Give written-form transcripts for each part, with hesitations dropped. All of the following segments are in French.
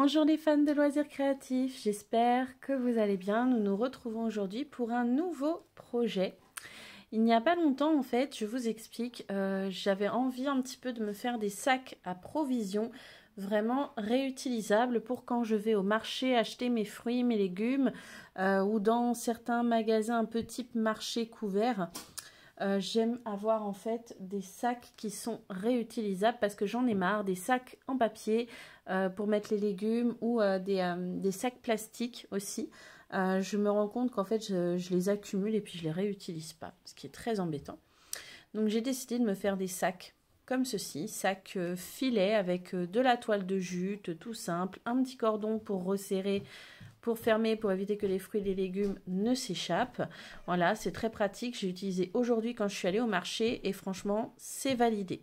Bonjour les fans de loisirs créatifs, j'espère que vous allez bien. Nous nous retrouvons aujourd'hui pour un nouveau projet. Il n'y a pas longtemps en fait, je vous explique, j'avais envie un petit peu de me faire des sacs à provisions vraiment réutilisables pour quand je vais au marché acheter mes fruits, mes légumes ou dans certains magasins un peu type marché couvert. J'aime avoir en fait des sacs qui sont réutilisables parce que j'en ai marre des sacs en papier pour mettre les légumes ou des sacs plastiques aussi. Je me rends compte qu'en fait je les accumule et puis je les réutilise pas, ce qui est très embêtant. Donc j'ai décidé de me faire des sacs comme ceci, sacs filets avec de la toile de jute, tout simple, un petit cordon pour resserrer, pour fermer, pour éviter que les fruits et les légumes ne s'échappent. Voilà, c'est très pratique. J'ai utilisé aujourd'hui quand je suis allée au marché et franchement, c'est validé.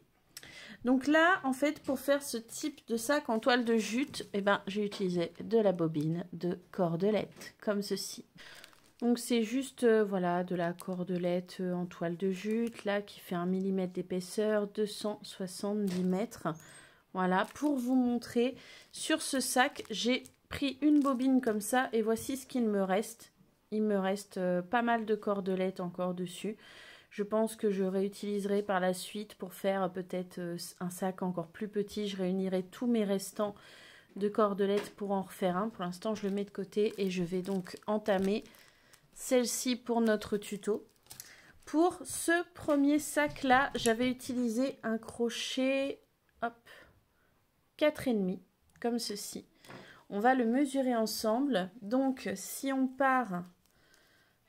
Donc là, en fait, pour faire ce type de sac en toile de jute, eh ben, j'ai utilisé de la bobine de cordelette, comme ceci. Donc c'est juste, voilà, de la cordelette en toile de jute, là, qui fait 1 mm d'épaisseur, 270 mètres. Voilà, pour vous montrer, sur ce sac, j'ai pris une bobine comme ça et voici ce qu'il me reste. Il me reste pas mal de cordelettes encore dessus. Je pense que je réutiliserai par la suite pour faire peut-être un sac encore plus petit. Je réunirai tous mes restants de cordelettes pour en refaire un. Pour l'instant, je le mets de côté et je vais donc entamer celle-ci pour notre tuto. Pour ce premier sac-là, j'avais utilisé un crochet, hop, 4,5, comme ceci. On va le mesurer ensemble. Donc, si on part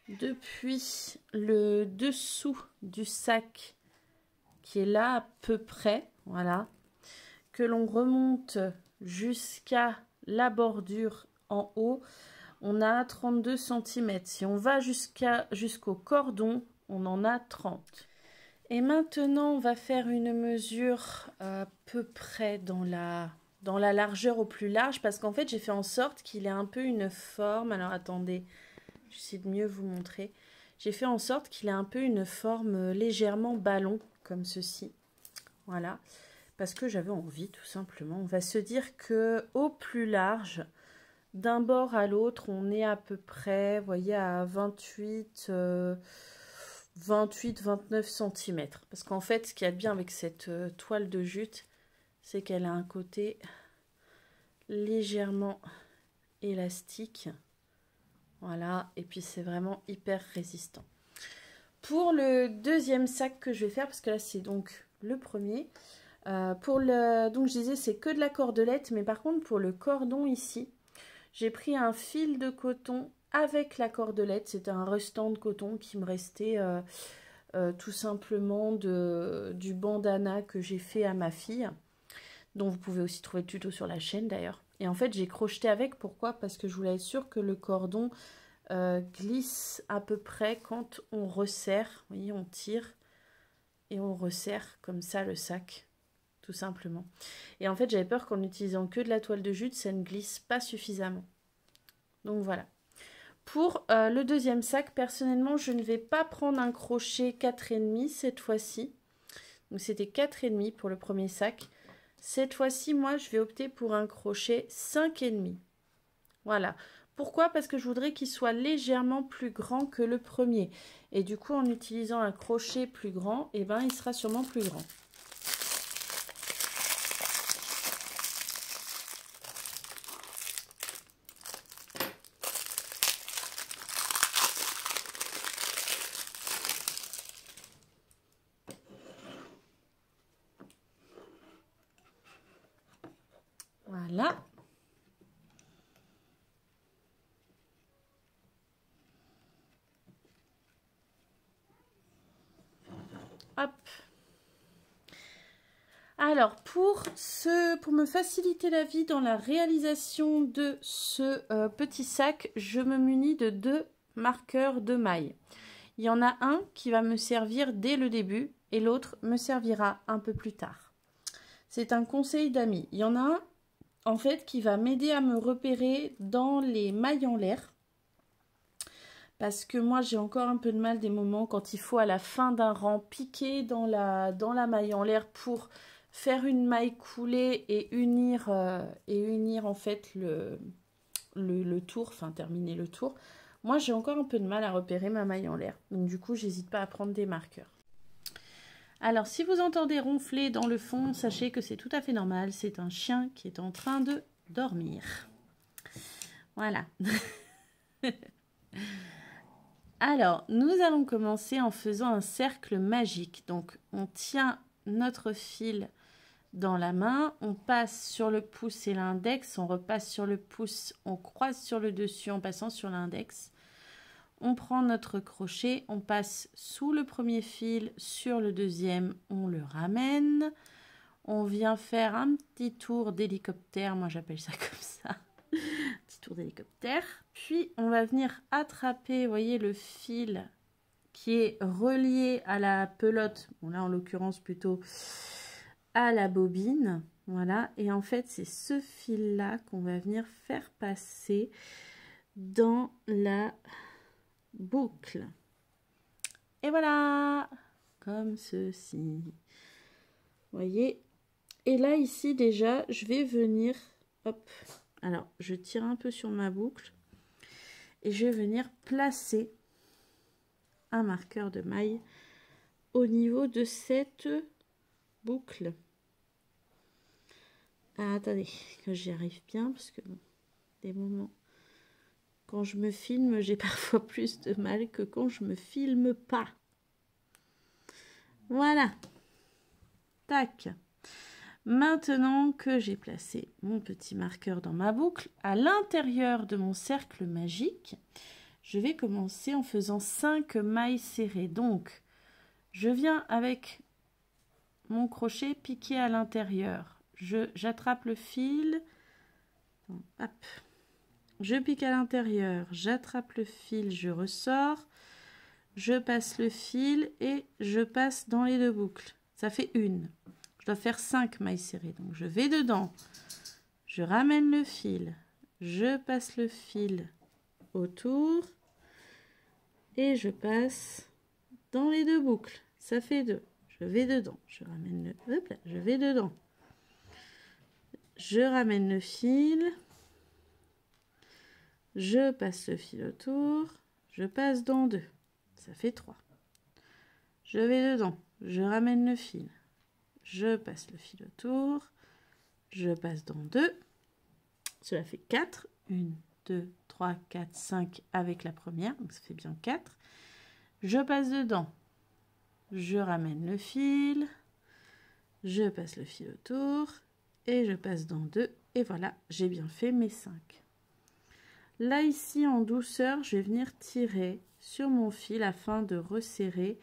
depuis le dessous du sac, qui est là à peu près, voilà, que l'on remonte jusqu'à la bordure en haut, on a 32 cm. Si on va jusqu'au cordon, on en a 30. Et maintenant, on va faire une mesure à peu près dans la largeur au plus large, parce qu'en fait, j'ai fait en sorte qu'il ait un peu une forme. Alors, attendez, j'essaie de mieux vous montrer. J'ai fait en sorte qu'il ait un peu une forme légèrement ballon, comme ceci. Voilà, parce que j'avais envie, tout simplement. On va se dire que au plus large, d'un bord à l'autre, on est à peu près, vous voyez, à 28-29 cm. Parce qu'en fait, ce qu'il y a de bien avec cette toile de jute, c'est qu'elle a un côté légèrement élastique. Voilà, et puis c'est vraiment hyper résistant. Pour le deuxième sac que je vais faire, parce que là c'est donc le premier, donc je disais c'est que de la cordelette, mais par contre pour le cordon ici, j'ai pris un fil de coton avec la cordelette. C'était un restant de coton qui me restait tout simplement du bandana que j'ai fait à ma fille, dont vous pouvez aussi trouver le tuto sur la chaîne d'ailleurs. Et en fait, j'ai crocheté avec. Pourquoi? Parce que je voulais être sûre que le cordon glisse à peu près quand on resserre. Vous voyez, on tire et on resserre comme ça le sac, tout simplement. Et en fait, j'avais peur qu'en utilisant que de la toile de jute, ça ne glisse pas suffisamment. Donc voilà. Pour le deuxième sac, personnellement, je ne vais pas prendre un crochet 4,5 cette fois-ci. Donc c'était 4,5 pour le premier sac. Cette fois-ci, moi, je vais opter pour un crochet 5,5. Voilà. Pourquoi? Parce que je voudrais qu'il soit légèrement plus grand que le premier. Et du coup, en utilisant un crochet plus grand, eh ben, il sera sûrement plus grand. Voilà. Hop. Alors, pour me faciliter la vie dans la réalisation de ce petit sac, je me munis de 2 marqueurs de maille. Il y en a un qui va me servir dès le début et l'autre me servira un peu plus tard. C'est un conseil d'amis. Il y en a un, en fait, qui va m'aider à me repérer dans les mailles en l'air. Parce que moi, j'ai encore un peu de mal des moments quand il faut à la fin d'un rang piquer dans la maille en l'air pour faire une maille coulée et unir en fait le tour, enfin terminer le tour. Moi, j'ai encore un peu de mal à repérer ma maille en l'air. Donc du coup, j'hésite pas à prendre des marqueurs. Alors, si vous entendez ronfler dans le fond, sachez que c'est tout à fait normal. C'est un chien qui est en train de dormir. Voilà. Alors, nous allons commencer en faisant un cercle magique. Donc, on tient notre fil dans la main, on passe sur le pouce et l'index, on repasse sur le pouce, on croise sur le dessus en passant sur l'index. On prend notre crochet, on passe sous le premier fil, sur le deuxième, on le ramène. On vient faire un petit tour d'hélicoptère, moi j'appelle ça comme ça. Petit tour d'hélicoptère. Puis on va venir attraper, vous voyez, le fil qui est relié à la pelote. Bon là en l'occurrence plutôt à la bobine. Voilà. Et en fait c'est ce fil là qu'on va venir faire passer dans la boucle. Et voilà. Comme ceci. Vous voyez. Et là ici déjà je vais venir, hop, alors je tire un peu sur ma boucle et je vais venir placer un marqueur de maille au niveau de cette boucle. Ah, attendez que j'y arrive bien parce que bon, des moments quand je me filme j'ai parfois plus de mal que quand je me filme pas. Voilà, tac. Maintenant que j'ai placé mon petit marqueur dans ma boucle, à l'intérieur de mon cercle magique, je vais commencer en faisant 5 mailles serrées. Donc, je viens avec mon crochet piqué à l'intérieur. J'attrape le fil, hop, je pique à l'intérieur, j'attrape le fil, je ressors, je passe le fil et je passe dans les deux boucles. Ça fait une. Je dois faire 5 mailles serrées. Donc, je vais dedans. Je ramène le fil. Je passe le fil autour. Et je passe dans les deux boucles. Ça fait 2. Je vais dedans. Je ramène le... Hop là, je vais dedans. Je ramène le fil. Je passe le fil autour. Je passe dans 2. Ça fait 3. Je vais dedans. Je ramène le fil. Je passe le fil autour, je passe dans 2, cela fait 4, 1, 2, 3, 4, 5 avec la première, donc ça fait bien 4. Je passe dedans, je ramène le fil, je passe le fil autour et je passe dans 2 et voilà, j'ai bien fait mes 5. Là ici en douceur, je vais venir tirer sur mon fil afin de resserrer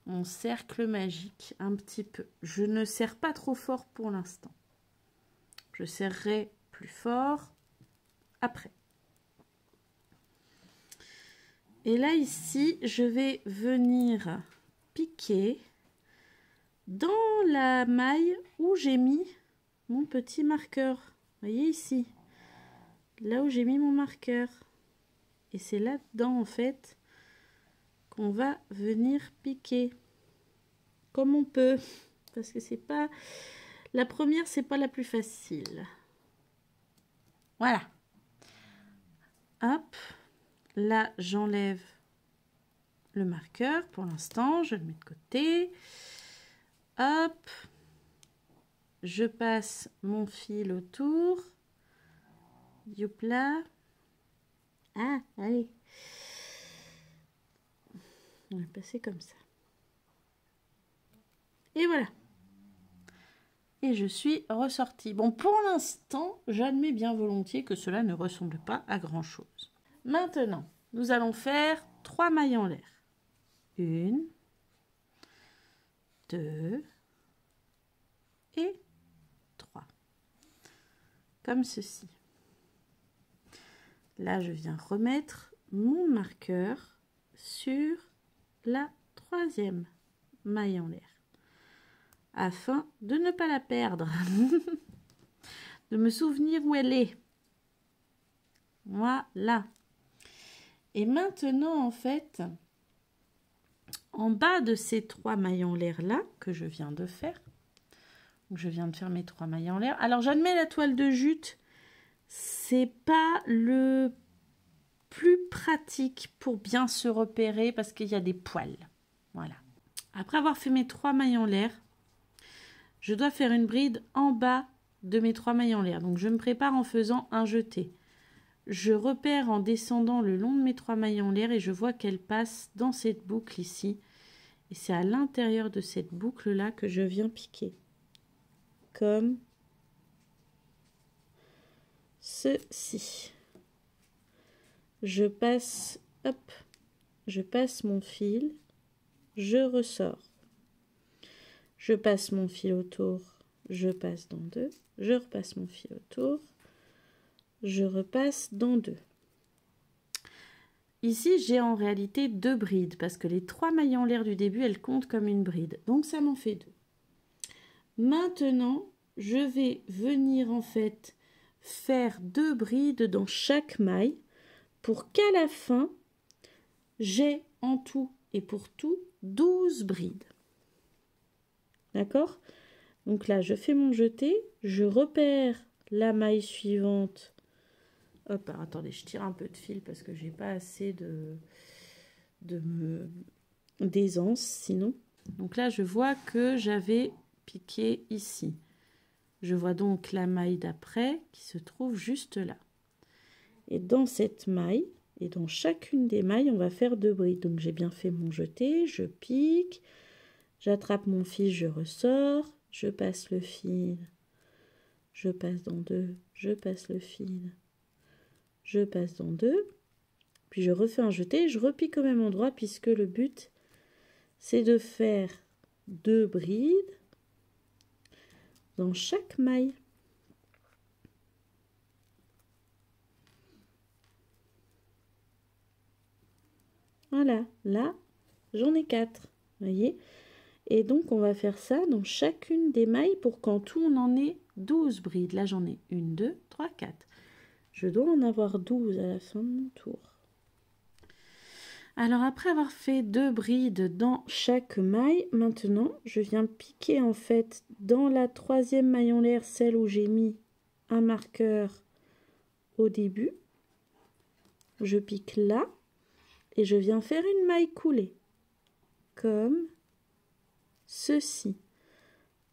mon cercle magique un petit peu. Je ne serre pas trop fort pour l'instant. Je serrerai plus fort après. Et là ici, je vais venir piquer dans la maille où j'ai mis mon petit marqueur. Vous voyez ici, là où j'ai mis mon marqueur. Et c'est là-dedans en fait qu'on va venir piquer comme on peut, parce que c'est pas la première, c'est pas la plus facile. Voilà. Hop, là j'enlève le marqueur pour l'instant, je le mets de côté. Hop, je passe mon fil autour. Youp là. Ah, allez. On va passer comme ça. Et voilà. Et je suis ressortie. Bon, pour l'instant, j'admets bien volontiers que cela ne ressemble pas à grand chose. Maintenant, nous allons faire 3 mailles en l'air. 1, 2 et 3. Comme ceci. Là, je viens remettre mon marqueur sur la 3e maille en l'air afin de ne pas la perdre, de me souvenir où elle est. Voilà. Et maintenant, en fait, en bas de ces 3 mailles en l'air là que je viens de faire, Donc, je viens de faire mes 3 mailles en l'air. Alors, j'admets la toile de jute, c'est pas le plus pratique pour bien se repérer parce qu'il y a des poils. Voilà. Après avoir fait mes 3 mailles en l'air, je dois faire une bride en bas de mes 3 mailles en l'air. Donc, je me prépare en faisant un jeté. Je repère en descendant le long de mes 3 mailles en l'air et je vois qu'elle passe dans cette boucle ici. Et c'est à l'intérieur de cette boucle-là que je viens piquer. Comme ceci. Je passe, hop, je passe mon fil, je ressors. Je passe mon fil autour, je passe dans 2, je repasse mon fil autour, je repasse dans 2. Ici, j'ai en réalité 2 brides parce que les 3 mailles en l'air du début, elles comptent comme une bride. Donc, ça m'en fait 2. Maintenant, je vais venir en fait faire 2 brides dans chaque maille pour qu'à la fin, j'ai en tout et pour tout 12 brides. D'accord? Donc là, je fais mon jeté, je repère la maille suivante. Hop, alors attendez, je tire un peu de fil parce que j'ai pas assez d'aisance sinon. Donc là, je vois que j'avais piqué ici. Je vois donc la maille d'après qui se trouve juste là. Et dans cette maille, et dans chacune des mailles, on va faire 2 brides. Donc j'ai bien fait mon jeté, je pique, j'attrape mon fil, je ressors, je passe le fil, je passe dans 2, je passe le fil, je passe dans 2, puis je refais un jeté et je repique au même endroit puisque le but c'est de faire 2 brides dans chaque maille. Voilà, là j'en ai 4, voyez. Et donc on va faire ça dans chacune des mailles pour qu'en tout on en ait 12 brides. Là j'en ai 1, 2, 3, 4. Je dois en avoir 12 à la fin de mon tour. Alors après avoir fait 2 brides dans chaque maille, maintenant je viens piquer en fait dans la 3e maille en l'air, celle où j'ai mis un marqueur au début. Je pique là et je viens faire une maille coulée comme ceci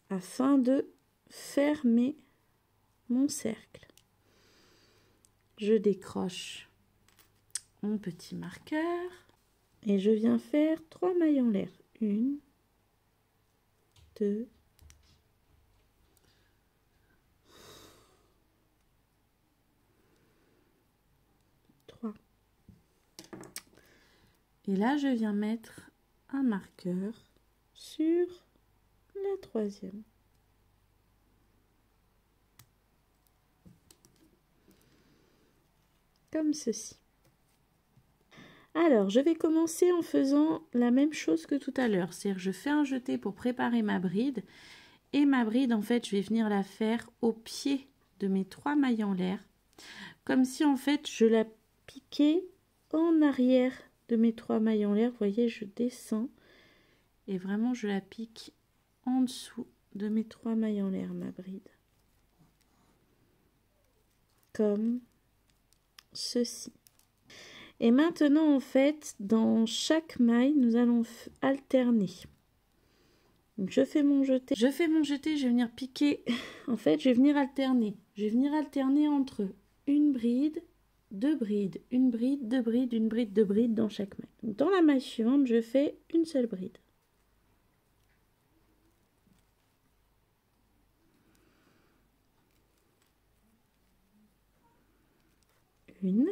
afin de fermer mon cercle. Je décroche mon petit marqueur et je viens faire 3 mailles en l'air. 1, 2, 3. Et là, je viens mettre un marqueur sur la 3e. Comme ceci. Alors, je vais commencer en faisant la même chose que tout à l'heure. C'est-à-dire, je fais un jeté pour préparer ma bride. Et ma bride, en fait, je vais venir la faire au pied de mes 3 mailles en l'air. Comme si, en fait, je la piquais en arrière de mes 3 mailles en l'air. Vous voyez, je descends. Et vraiment, je la pique en dessous de mes 3 mailles en l'air, ma bride. Comme ceci. Et maintenant, en fait, dans chaque maille, nous allons alterner. Donc, je fais mon jeté. Je vais venir piquer. En fait, je vais venir alterner. Je vais venir alterner entre une bride, 2 brides, une bride, 2 brides, une bride, 2 brides dans chaque maille. Donc, dans la maille suivante, je fais une seule bride. Une.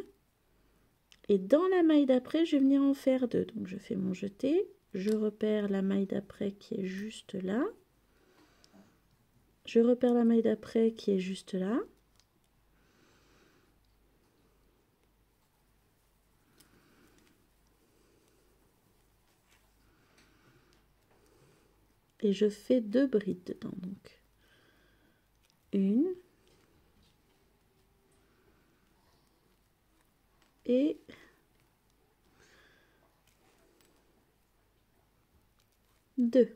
Et dans la maille d'après, je vais venir en faire 2. Donc, je fais mon jeté. Je repère la maille d'après qui est juste là. Je repère la maille d'après qui est juste là. Et je fais 2 brides dedans. Donc, une. Et 2.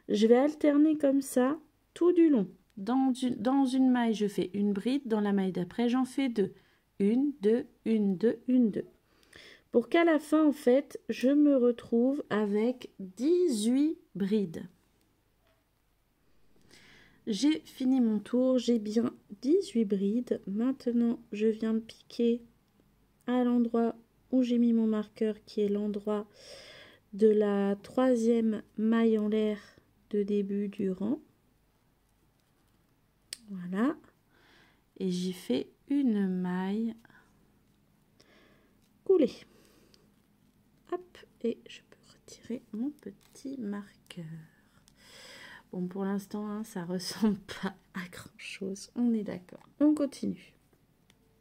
Je vais alterner comme ça tout du long. Dans une maille, je fais une bride. Dans la maille d'après, j'en fais 2. 1, 2, 1, 2, 1, 2. Pour qu'à la fin, en fait, je me retrouve avec 18 brides. J'ai fini mon tour, j'ai bien 18 brides. Maintenant, je viens de piquer à l'endroit où j'ai mis mon marqueur, qui est l'endroit de la 3e maille en l'air de début du rang. Voilà. Et j'y fais une maille coulée. Hop, et je peux retirer mon petit marqueur. Bon, pour l'instant, hein, ça ressemble pas à grand chose. On est d'accord. On continue.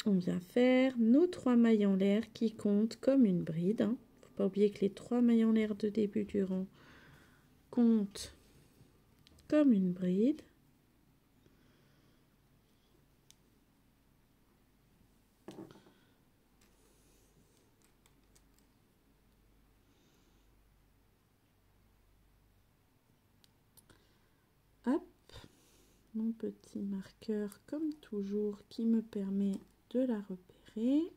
On vient faire nos 3 mailles en l'air qui comptent comme une bride. Hein. Faut pas oublier que les 3 mailles en l'air de début du rang comptent comme une bride. Hop, mon petit marqueur comme toujours qui me permet de la repérer.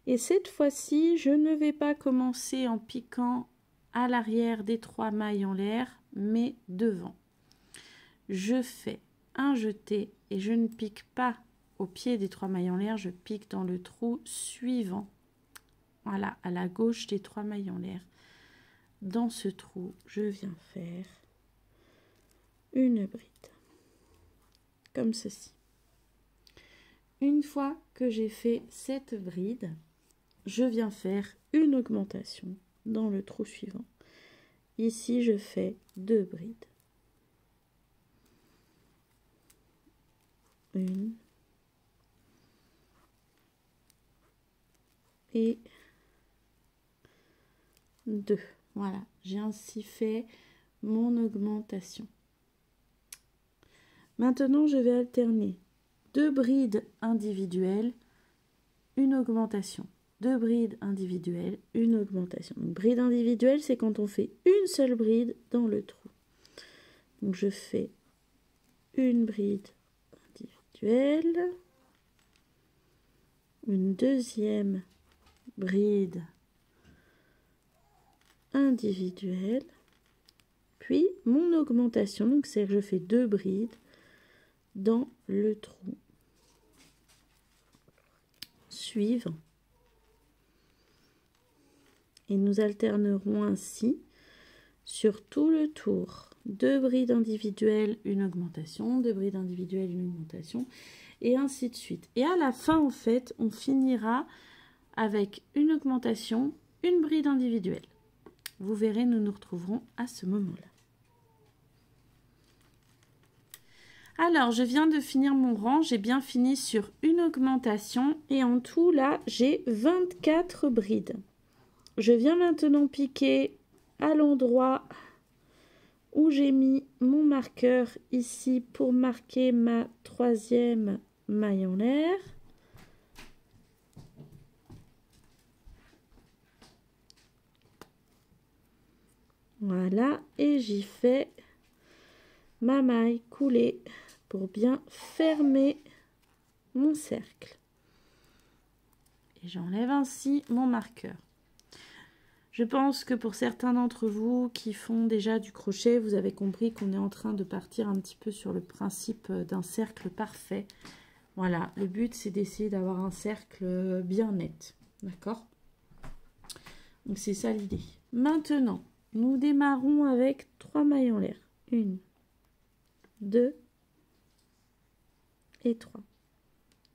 Et cette fois-ci, je ne vais pas commencer en piquant à l'arrière des 3 mailles en l'air, mais devant. Je fais un jeté et je ne pique pas au pied des 3 mailles en l'air, je pique dans le trou suivant. Voilà, à la gauche des 3 mailles en l'air. Dans ce trou, je viens faire une bride, comme ceci. Une fois que j'ai fait cette bride, je viens faire une augmentation dans le trou suivant. Ici, je fais 2 brides. Une et 2. Voilà, j'ai ainsi fait mon augmentation. Maintenant, je vais alterner 2 brides individuelles, une augmentation. 2 brides individuelles, une augmentation. Donc, bride individuelle, c'est quand on fait une seule bride dans le trou. Donc, je fais une bride individuelle, une deuxième bride individuelle, puis mon augmentation, donc c'est que je fais 2 brides dans le trou suivant. Et nous alternerons ainsi sur tout le tour. 2 brides individuelles, une augmentation, 2 brides individuelles, une augmentation, et ainsi de suite. Et à la fin, en fait, on finira avec une augmentation, une bride individuelle. Vous verrez, nous nous retrouverons à ce moment-là. Alors, je viens de finir mon rang, j'ai bien fini sur une augmentation, et en tout, là, j'ai 24 brides. Je viens maintenant piquer à l'endroit où j'ai mis mon marqueur ici pour marquer ma 3e maille en l'air. Voilà, et j'y fais ma maille coulée pour bien fermer mon cercle. Et j'enlève ainsi mon marqueur. Je pense que pour certains d'entre vous qui font déjà du crochet, vous avez compris qu'on est en train de partir un petit peu sur le principe d'un cercle parfait. Voilà, le but c'est d'essayer d'avoir un cercle bien net, d'accord? Donc c'est ça l'idée. Maintenant, nous démarrons avec 3 mailles en l'air. 1, 2 et 3.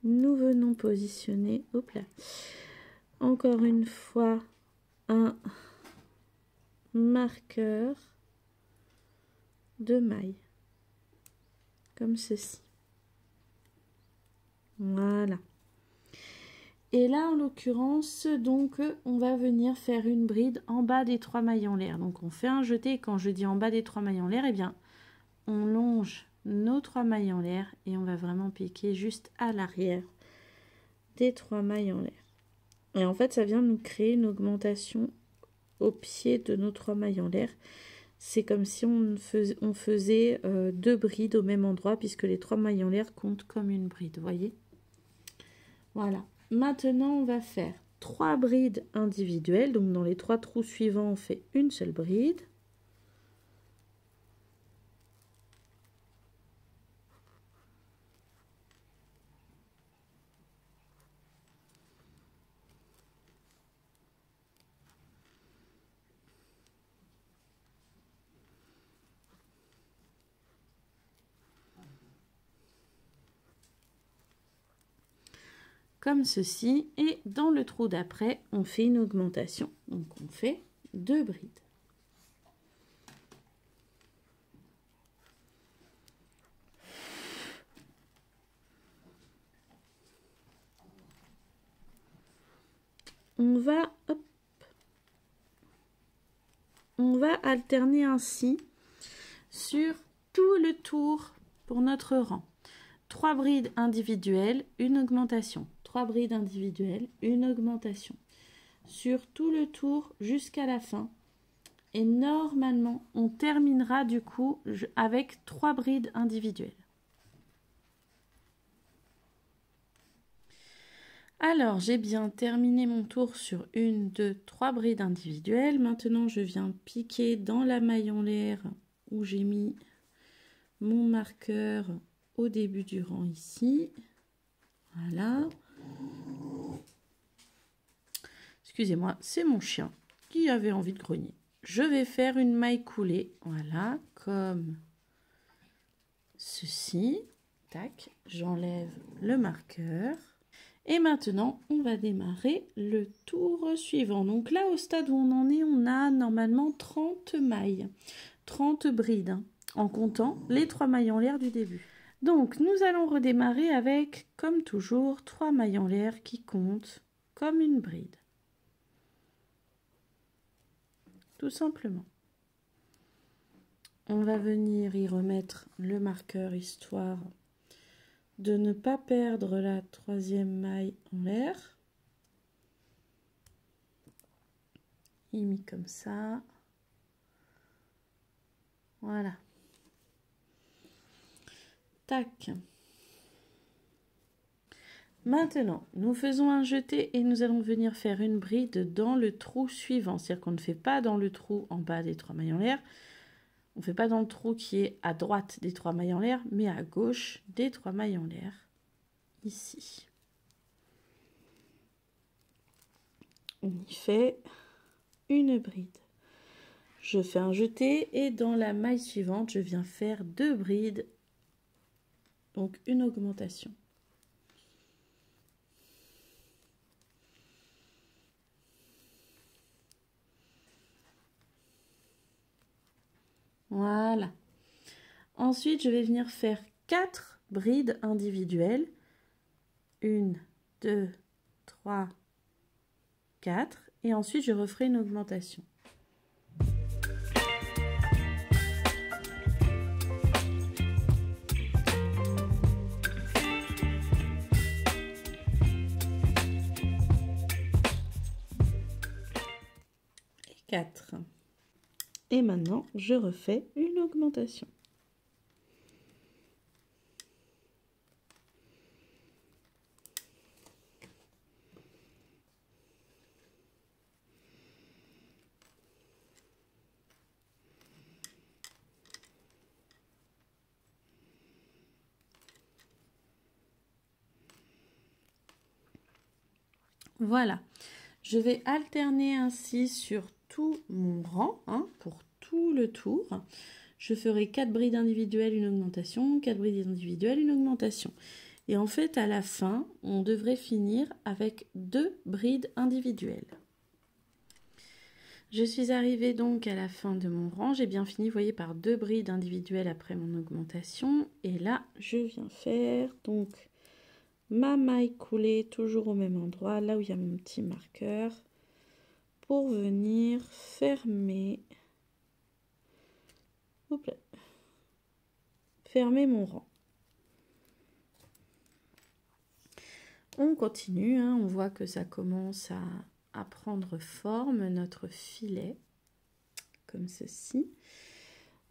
Nous venons positionner, hop là, encore une fois, un marqueur de mailles, comme ceci. Voilà. Et là, en l'occurrence, donc, on va venir faire une bride en bas des 3 mailles en l'air. Donc, on fait un jeté. Quand je dis en bas des 3 mailles en l'air, eh bien, on longe nos 3 mailles en l'air et on va vraiment piquer juste à l'arrière des 3 mailles en l'air. Et en fait, ça vient nous créer une augmentation au pied de nos 3 mailles en l'air. C'est comme si on faisait 2 brides au même endroit puisque les 3 mailles en l'air comptent comme une bride, vous voyez? Voilà. Maintenant, on va faire 3 brides individuelles. Donc, dans les 3 trous suivants, on fait une seule bride. Comme ceci, et dans le trou d'après, on fait une augmentation. Donc, on fait 2 brides. On va alterner ainsi sur tout le tour pour notre rang. 3 brides individuelles, une augmentation. 3 brides individuelles, une augmentation. Sur tout le tour jusqu'à la fin. Et normalement, on terminera du coup avec 3 brides individuelles. Alors, j'ai bien terminé mon tour sur 1, 2, 3 brides individuelles. Maintenant, je viens piquer dans la maille en l'air où j'ai mis mon marqueur au début du rang ici. Voilà. Excusez-moi, c'est mon chien qui avait envie de grogner. Je vais faire une maille coulée, voilà, comme ceci. Tac, j'enlève le marqueur. Et maintenant, on va démarrer le tour suivant. Donc là, au stade où on en est, on a normalement 30 mailles, 30 brides, hein, en comptant les 3 mailles en l'air du début. Donc, nous allons redémarrer avec, comme toujours, 3 mailles en l'air qui comptent comme une bride. Tout simplement. On va venir y remettre le marqueur histoire de ne pas perdre la 3e maille en l'air. Il mis comme ça. Voilà. Tac. Maintenant, nous faisons un jeté et nous allons venir faire une bride dans le trou suivant. C'est-à-dire qu'on ne fait pas dans le trou en bas des 3 mailles en l'air. On ne fait pas dans le trou qui est à droite des 3 mailles en l'air, mais à gauche des 3 mailles en l'air. Ici. On y fait une bride. Je fais un jeté et dans la maille suivante, je viens faire 2 brides. Donc une augmentation. Voilà. Ensuite, je vais venir faire 4 brides individuelles. 1, 2, 3, 4. Et ensuite, je referai une augmentation. Et 4. Et maintenant, je refais une augmentation. Voilà, je vais alterner ainsi sur tout mon rang, hein, pour tout le tour. Je ferai 4 brides individuelles, une augmentation, 4 brides individuelles, une augmentation. Et en fait, à la fin, on devrait finir avec 2 brides individuelles. Je suis arrivée donc à la fin de mon rang. J'ai bien fini, vous voyez, par 2 brides individuelles après mon augmentation. Et là, je viens faire donc ma maille coulée toujours au même endroit, là où il y a mon petit marqueur, pour venir fermer, fermer mon rang. On continue, hein, on voit que ça commence à prendre forme, notre filet, comme ceci.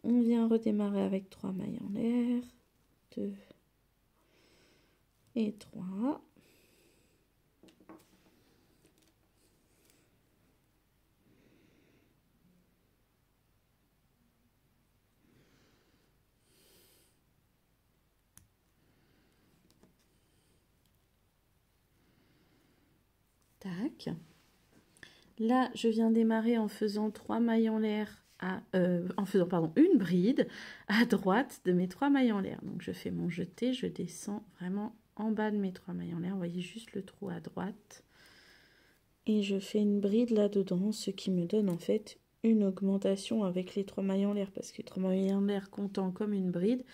On vient redémarrer avec 3 mailles en l'air, 2 et 3. Tac. Là, je viens démarrer en faisant 3 mailles en l'air, en faisant pardon, une bride à droite de mes 3 mailles en l'air. Donc je fais mon jeté, je descends vraiment en bas de mes 3 mailles en l'air. Vous voyez juste le trou à droite. Et je fais une bride là-dedans, ce qui me donne en fait une augmentation avec les 3 mailles en l'air. Parce que 3 mailles en l'air comptant comme une bride,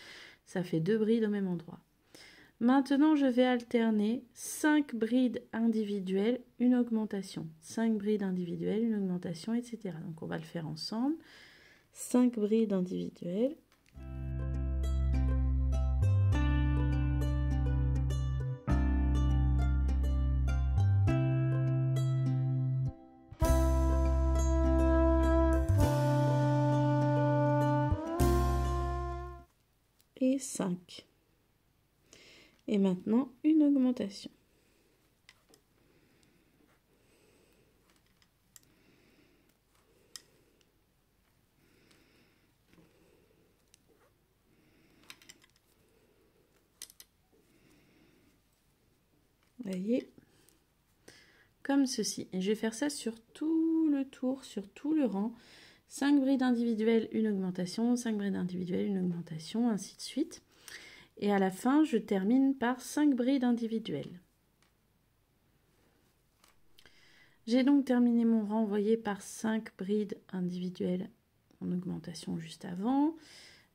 ça fait 2 brides au même endroit. Maintenant, je vais alterner 5 brides individuelles, une augmentation. 5 brides individuelles, une augmentation, etc. Donc, on va le faire ensemble. 5 brides individuelles. Et 5. Et maintenant, une augmentation. Vous voyez, comme ceci. Et je vais faire ça sur tout le tour, sur tout le rang. 5 brides individuelles, une augmentation, 5 brides individuelles, une augmentation, ainsi de suite. Et à la fin, je termine par 5 brides individuelles. J'ai donc terminé mon rang, vous voyez, par 5 brides individuelles en augmentation juste avant.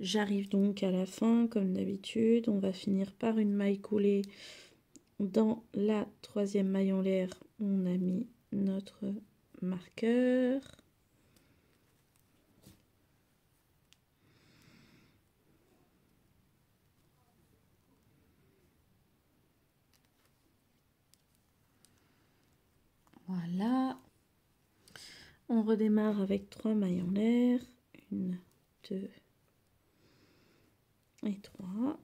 J'arrive donc à la fin, comme d'habitude. On va finir par une maille coulée. Dans la 3e maille en l'air, on a mis notre marqueur. Voilà. On redémarre avec 3 mailles en l'air. 1, 2 et 3.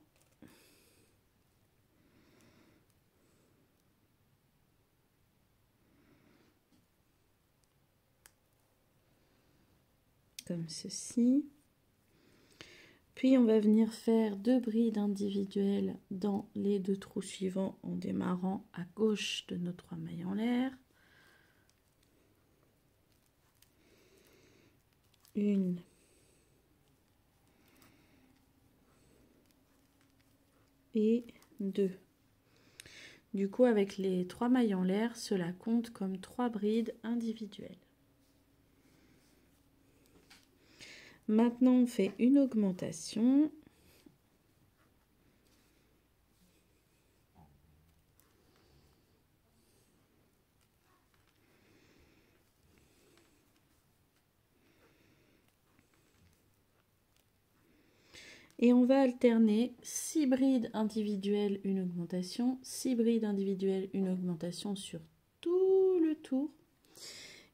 Comme ceci. Puis on va venir faire 2 brides individuelles dans les 2 trous suivants en démarrant à gauche de nos 3 mailles en l'air. 1 et 2. Du coup, avec les 3 mailles en l'air, cela compte comme 3 brides individuelles. Maintenant, on fait une augmentation. Et on va alterner 6 brides individuelles, une augmentation, 6 brides individuelles, une augmentation sur tout le tour.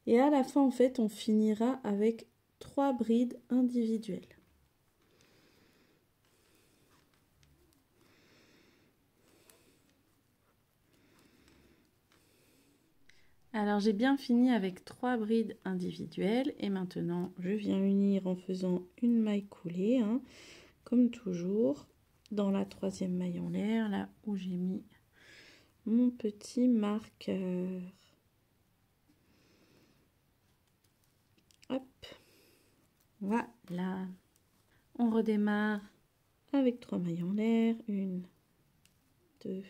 Et à la fin, en fait, on finira avec 3 brides individuelles. Alors, j'ai bien fini avec 3 brides individuelles. Et maintenant, je viens unir en faisant une maille coulée, hein, comme toujours, dans la 3e maille en l'air, là où j'ai mis mon petit marqueur. Hop, voilà. On redémarre avec 3 mailles en l'air, 1, 2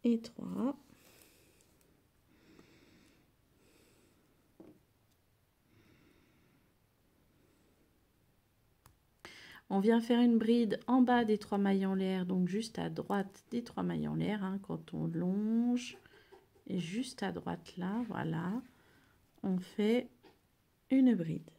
et 3. On vient faire une bride en bas des 3 mailles en l'air, donc juste à droite des 3 mailles en l'air, hein, quand on longe. Et juste à droite là, voilà, on fait une bride.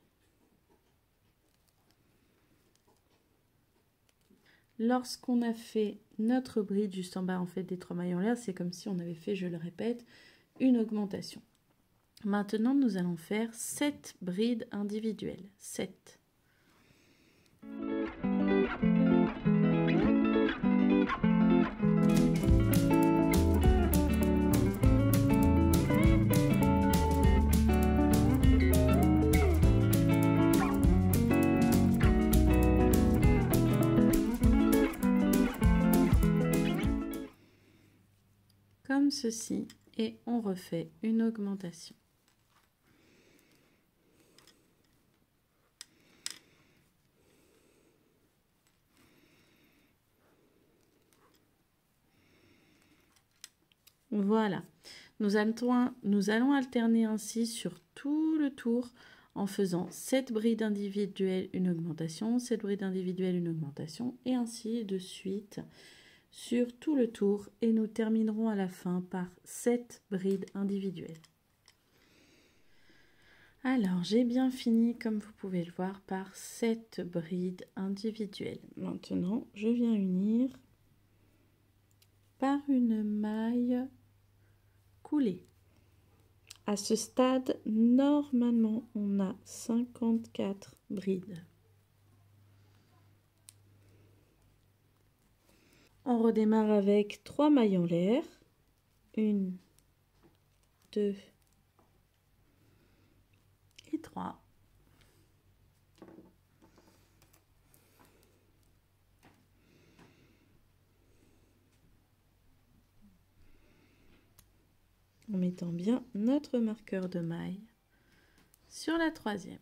lorsqu'on a fait notre bride juste en bas en fait des 3 mailles en l'air, c'est comme si on avait fait, je le répète, une augmentation. Maintenant, nous allons faire 7 brides individuelles. 7. Comme ceci, et on refait une augmentation. Voilà, nous allons alterner ainsi sur tout le tour en faisant 7 brides individuelles, une augmentation, 7 brides individuelles, une augmentation, et ainsi de suite sur tout le tour, et nous terminerons à la fin par 7 brides individuelles. Alors, j'ai bien fini, comme vous pouvez le voir, par 7 brides individuelles. Maintenant, je viens unir par une maille coulée. À ce stade, normalement, on a 54 brides. On redémarre avec 3 mailles en l'air. 1, 2 et 3. En mettant bien notre marqueur de maille sur la 3e.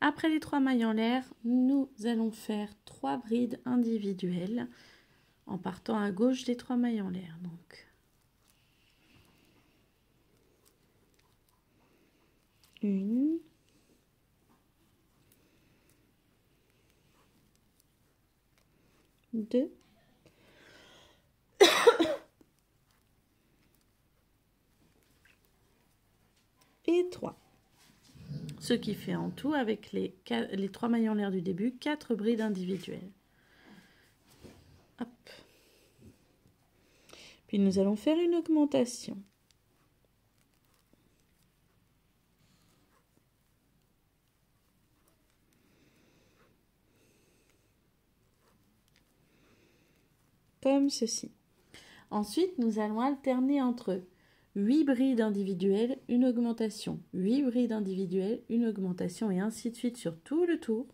Après les 3 mailles en l'air, nous allons faire 3 brides individuelles en partant à gauche des 3 mailles en l'air. Donc, 1, 2 et 3. Ce qui fait en tout, avec les 3 mailles en l'air du début, 4 brides individuelles. Hop. Puis nous allons faire une augmentation. Comme ceci. Ensuite, nous allons alterner entre 8 brides individuelles, une augmentation, 8 brides individuelles, une augmentation, et ainsi de suite sur tout le tour.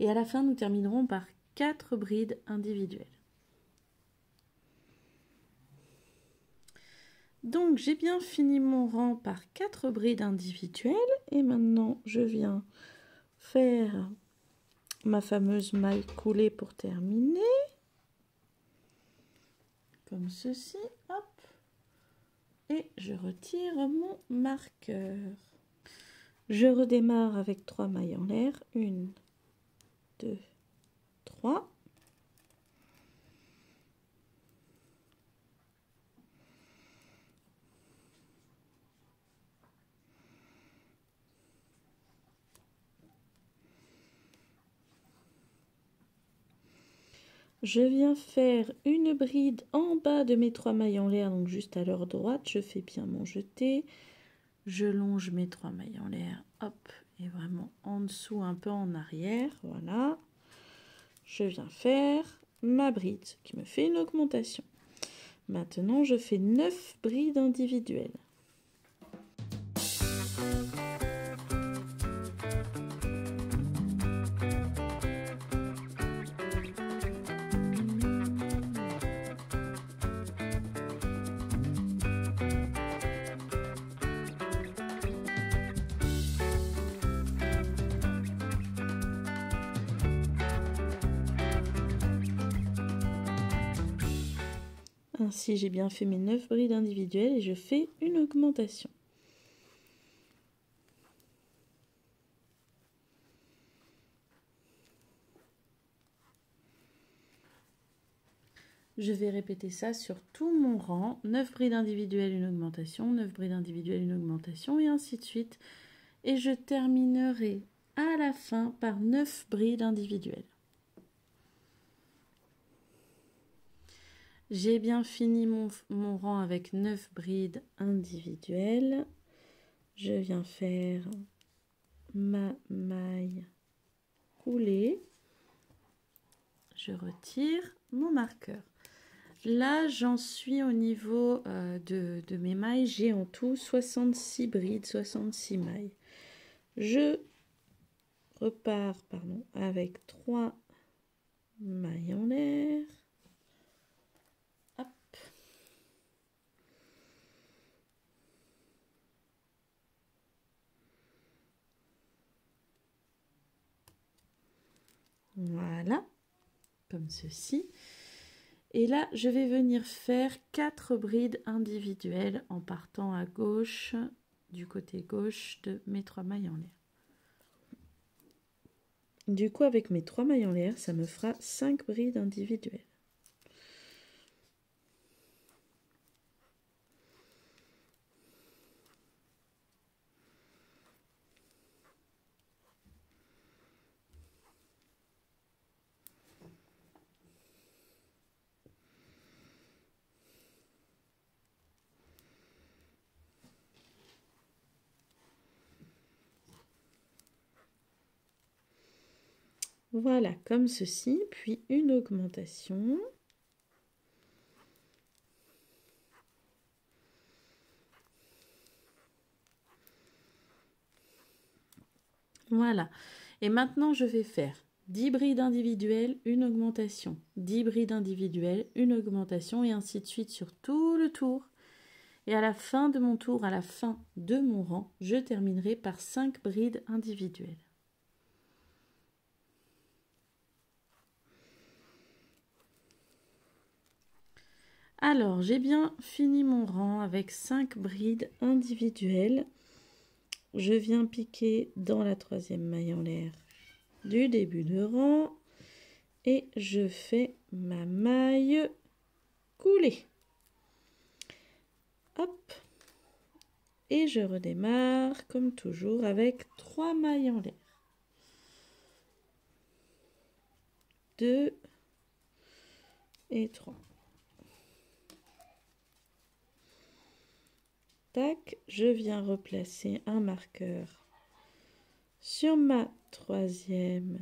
Et à la fin, nous terminerons par 4 brides individuelles. Donc, j'ai bien fini mon rang par 4 brides individuelles. Et maintenant, je viens faire ma fameuse maille coulée pour terminer. Comme ceci, hop. Et je retire mon marqueur. Je redémarre avec 3 mailles en l'air. 1, 2, 3. Je viens faire une bride en bas de mes 3 mailles en l'air, donc juste à leur droite. Je fais bien mon jeté. Je longe mes 3 mailles en l'air, hop, et vraiment en dessous, un peu en arrière, voilà. Je viens faire ma bride, ce qui me fait une augmentation. Maintenant, je fais 9 brides individuelles. Ainsi, j'ai bien fait mes 9 brides individuelles et je fais une augmentation. Je vais répéter ça sur tout mon rang. 9 brides individuelles, une augmentation, 9 brides individuelles, une augmentation, et ainsi de suite. Et je terminerai à la fin par 9 brides individuelles. J'ai bien fini mon rang avec 9 brides individuelles. Je viens faire ma maille coulée. Je retire mon marqueur. Là, j'en suis au niveau de mes mailles. J'ai en tout 66 brides, 66 mailles. Je repars avec 3 mailles en l'air. Hop. Voilà, comme ceci. Et là, je vais venir faire 4 brides individuelles en partant à gauche, du côté gauche de mes 3 mailles en l'air. Du coup, avec mes 3 mailles en l'air, ça me fera 5 brides individuelles. Voilà, comme ceci, puis une augmentation. Voilà. Et maintenant, je vais faire 10 brides individuelles, une augmentation. 10 brides individuelles, une augmentation, et ainsi de suite sur tout le tour. Et à la fin de mon tour, à la fin de mon rang, je terminerai par 5 brides individuelles. Alors, j'ai bien fini mon rang avec 5 brides individuelles. Je viens piquer dans la 3e maille en l'air du début de rang et je fais ma maille coulée. Hop. Et je redémarre comme toujours avec 3 mailles en l'air. 2 et 3. Tac, je viens replacer un marqueur sur ma 3e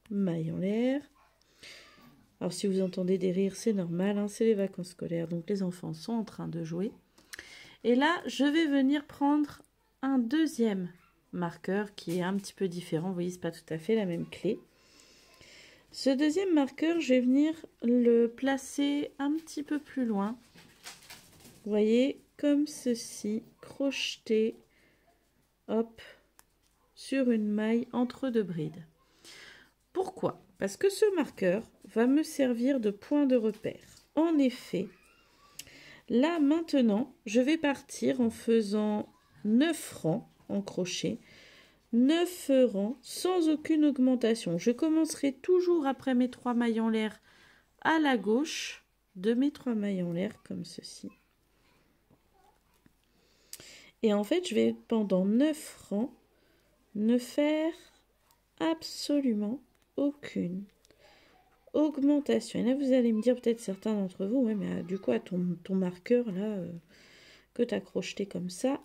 maille en l'air. Alors si vous entendez des rires, c'est normal, hein, c'est les vacances scolaires, donc les enfants sont en train de jouer. Et là, je vais venir prendre un 2e marqueur qui est un petit peu différent. Vous voyez, c'est pas tout à fait la même clé. Ce 2e marqueur, je vais venir le placer un petit peu plus loin. Vous voyez, comme ceci, crocheté, hop, sur une maille entre 2 brides. Pourquoi? Parce que ce marqueur va me servir de point de repère. En effet, là maintenant, je vais partir en faisant 9 rangs en crochet, 9 rangs sans aucune augmentation. Je commencerai toujours après mes 3 mailles en l'air à la gauche de mes 3 mailles en l'air comme ceci. Et en fait, je vais pendant 9 rangs ne faire absolument aucune augmentation. Et là, vous allez me dire, peut-être certains d'entre vous, ouais, mais du coup, à ton marqueur là, que tu as crocheté comme ça,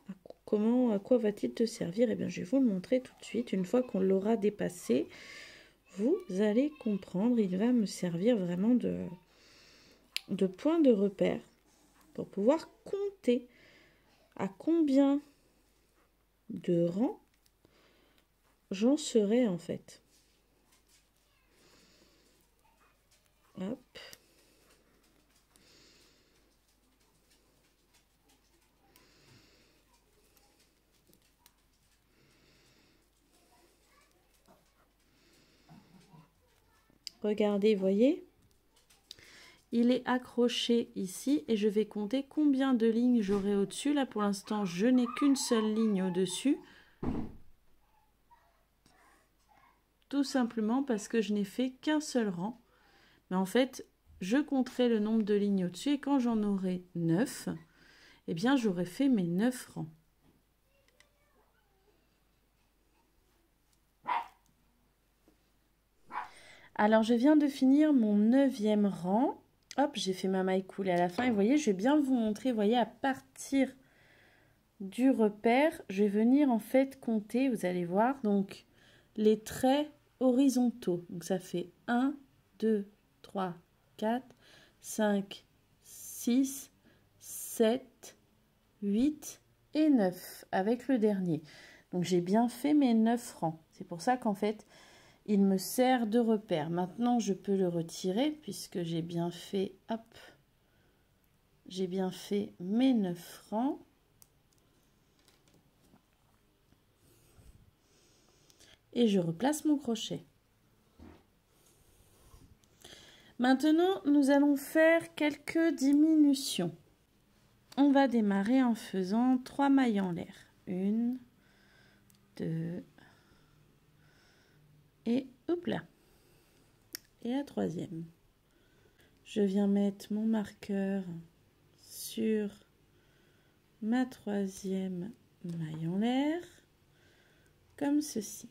à quoi va-t-il te servir? Eh bien, je vais vous le montrer tout de suite. Une fois qu'on l'aura dépassé, vous allez comprendre, il va me servir vraiment de point de repère pour pouvoir compter à combien de rangs j'en serai en fait. Hop. Regardez, voyez, il est accroché ici et je vais compter combien de lignes j'aurai au-dessus. Là, pour l'instant, je n'ai qu'une seule ligne au-dessus. Tout simplement parce que je n'ai fait qu'un seul rang. Mais en fait, je compterai le nombre de lignes au-dessus et quand j'en aurai 9, eh bien, j'aurai fait mes 9 rangs. Alors, je viens de finir mon 9e rang hop, j'ai fait ma maille coulée à la fin. Et vous voyez, je vais bien vous montrer, vous voyez, à partir du repère, je vais venir en fait compter, vous allez voir, donc les traits horizontaux. Donc ça fait 1, 2, 3, 4, 5, 6, 7, 8 et 9 avec le dernier. Donc j'ai bien fait mes 9 rangs. C'est pour ça qu'en fait, il me sert de repère. Maintenant, je peux le retirer puisque j'ai bien fait, hop, j'ai bien fait mes 9 rangs. Et je replace mon crochet. Maintenant, nous allons faire quelques diminutions. On va démarrer en faisant 3 mailles en l'air. 1, 2 et hop là. Et la troisième. Je viens mettre mon marqueur sur ma troisième maille en l'air, comme ceci.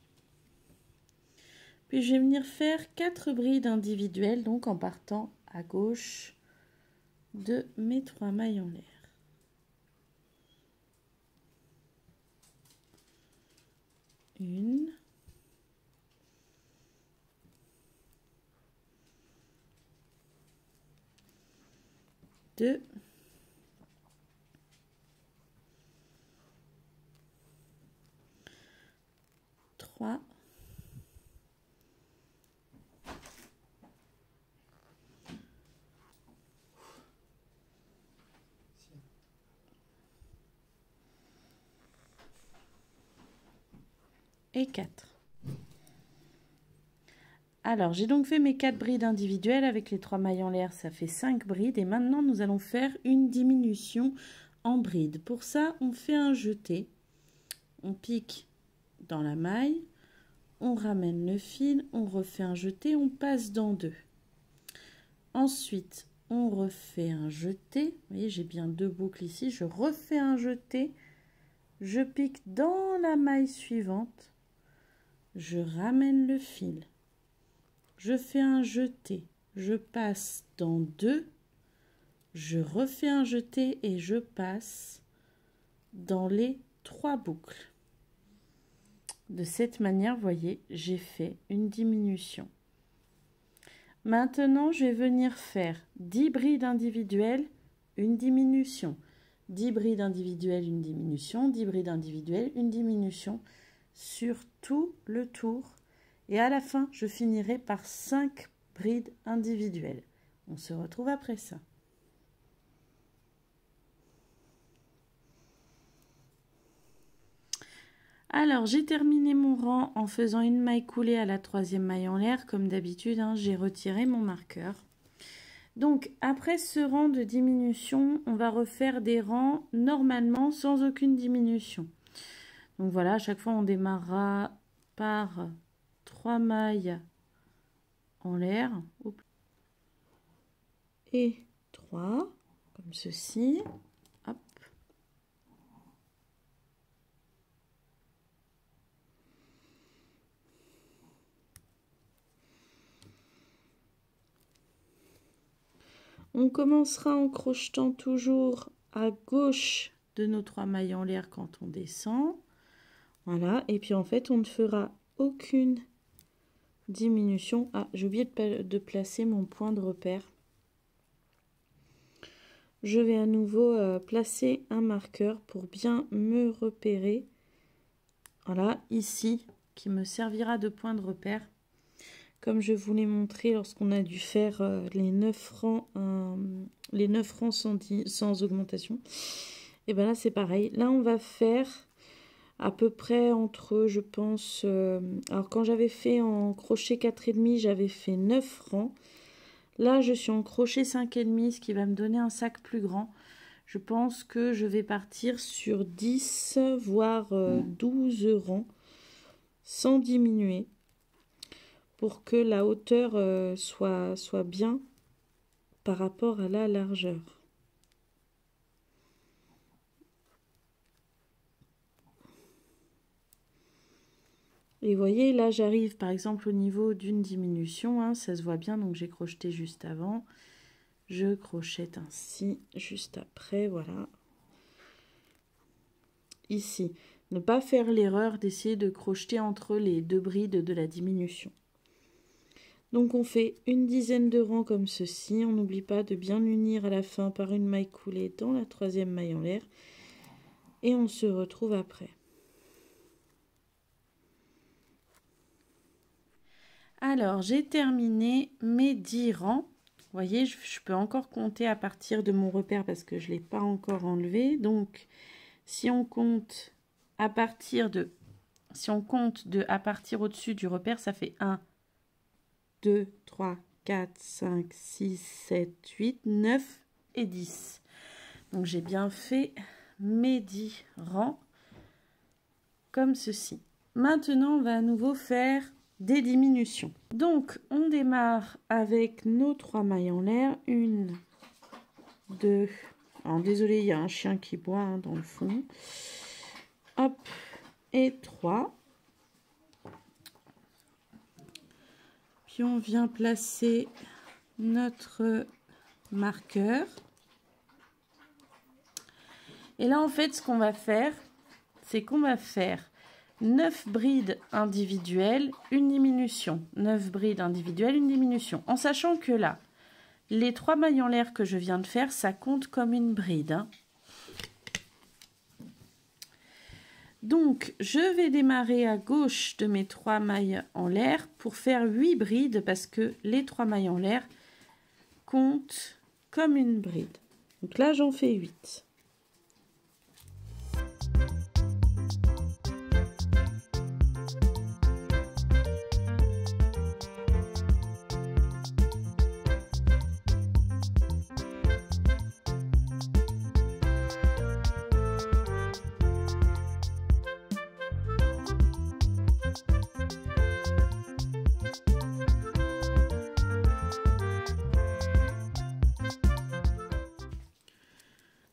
Puis je vais venir faire 4 brides individuelles, donc en partant à gauche de mes 3 mailles en l'air. Une, deux, trois, et 4. Alors, j'ai donc fait mes 4 brides individuelles avec les 3 mailles en l'air, ça fait 5 brides. Et maintenant, nous allons faire une diminution en bride. Pour ça, on fait un jeté. On pique dans la maille, on ramène le fil, on refait un jeté, on passe dans 2. Ensuite, on refait un jeté. Vous voyez, j'ai bien 2 boucles ici. Je refais un jeté. Je pique dans la maille suivante. Je ramène le fil. Je fais un jeté. Je passe dans 2. Je refais un jeté et je passe dans les 3 boucles. De cette manière, vous voyez, j'ai fait une diminution. Maintenant, je vais venir faire 10 brides individuelles, une diminution. 10 brides individuelles, une diminution. 10 brides individuelles, une diminution sur tout le tour. Et à la fin, je finirai par 5 brides individuelles. On se retrouve après ça. Alors, j'ai terminé mon rang en faisant une maille coulée à la troisième maille en l'air. Comme d'habitude, hein, j'ai retiré mon marqueur. Donc, après ce rang de diminution, on va refaire des rangs normalement sans aucune diminution. Donc voilà, à chaque fois, on démarrera par 3 mailles en l'air. Et 3, comme ceci. Hop. On commencera en crochetant toujours à gauche de nos 3 mailles en l'air quand on descend. Voilà, et puis en fait, on ne fera aucune diminution. Ah, j'ai oublié de placer mon point de repère. Je vais à nouveau placer un marqueur pour bien me repérer. Voilà, ici, qui me servira de point de repère. Comme je vous l'ai montré lorsqu'on a dû faire les 9 rangs sans augmentation. Et bien là, c'est pareil. Là, on va faire à peu près entre, je pense... alors, quand j'avais fait en crochet 4,5, j'avais fait 9 rangs. Là, je suis en crochet 5,5, ce qui va me donner un sac plus grand. Je pense que je vais partir sur 10, voire 12 rangs, sans diminuer, pour que la hauteur soit bien par rapport à la largeur. Et vous voyez, là, j'arrive par exemple au niveau d'une diminution, hein, ça se voit bien, donc j'ai crocheté juste avant. je crochète ainsi juste après, voilà. Ici, ne pas faire l'erreur d'essayer de crocheter entre les deux brides de la diminution. Donc on fait une dizaine de rangs comme ceci. On n'oublie pas de bien unir à la fin par une maille coulée dans la troisième maille en l'air. Et on se retrouve après. Alors, j'ai terminé mes 10 rangs. Vous voyez, je peux encore compter à partir de mon repère parce que je ne l'ai pas encore enlevé. Donc, si on compte à partir au-dessus du repère, ça fait 1, 2, 3, 4, 5, 6, 7, 8, 9 et 10. Donc, j'ai bien fait mes 10 rangs comme ceci. Maintenant, on va à nouveau faire des diminutions. Donc, on démarre avec nos 3 mailles en l'air. 1, 2. Alors, désolé, il y a un chien qui boit dans le fond. Hop, et 3. Puis, on vient placer notre marqueur. Et là, en fait, ce qu'on va faire, c'est qu'on va faire 9 brides individuelles, une diminution. 9 brides individuelles, une diminution. En sachant que là, les 3 mailles en l'air que je viens de faire, ça compte comme une bride. Donc, je vais démarrer à gauche de mes 3 mailles en l'air pour faire 8 brides parce que les 3 mailles en l'air comptent comme une bride. Donc là, j'en fais 8.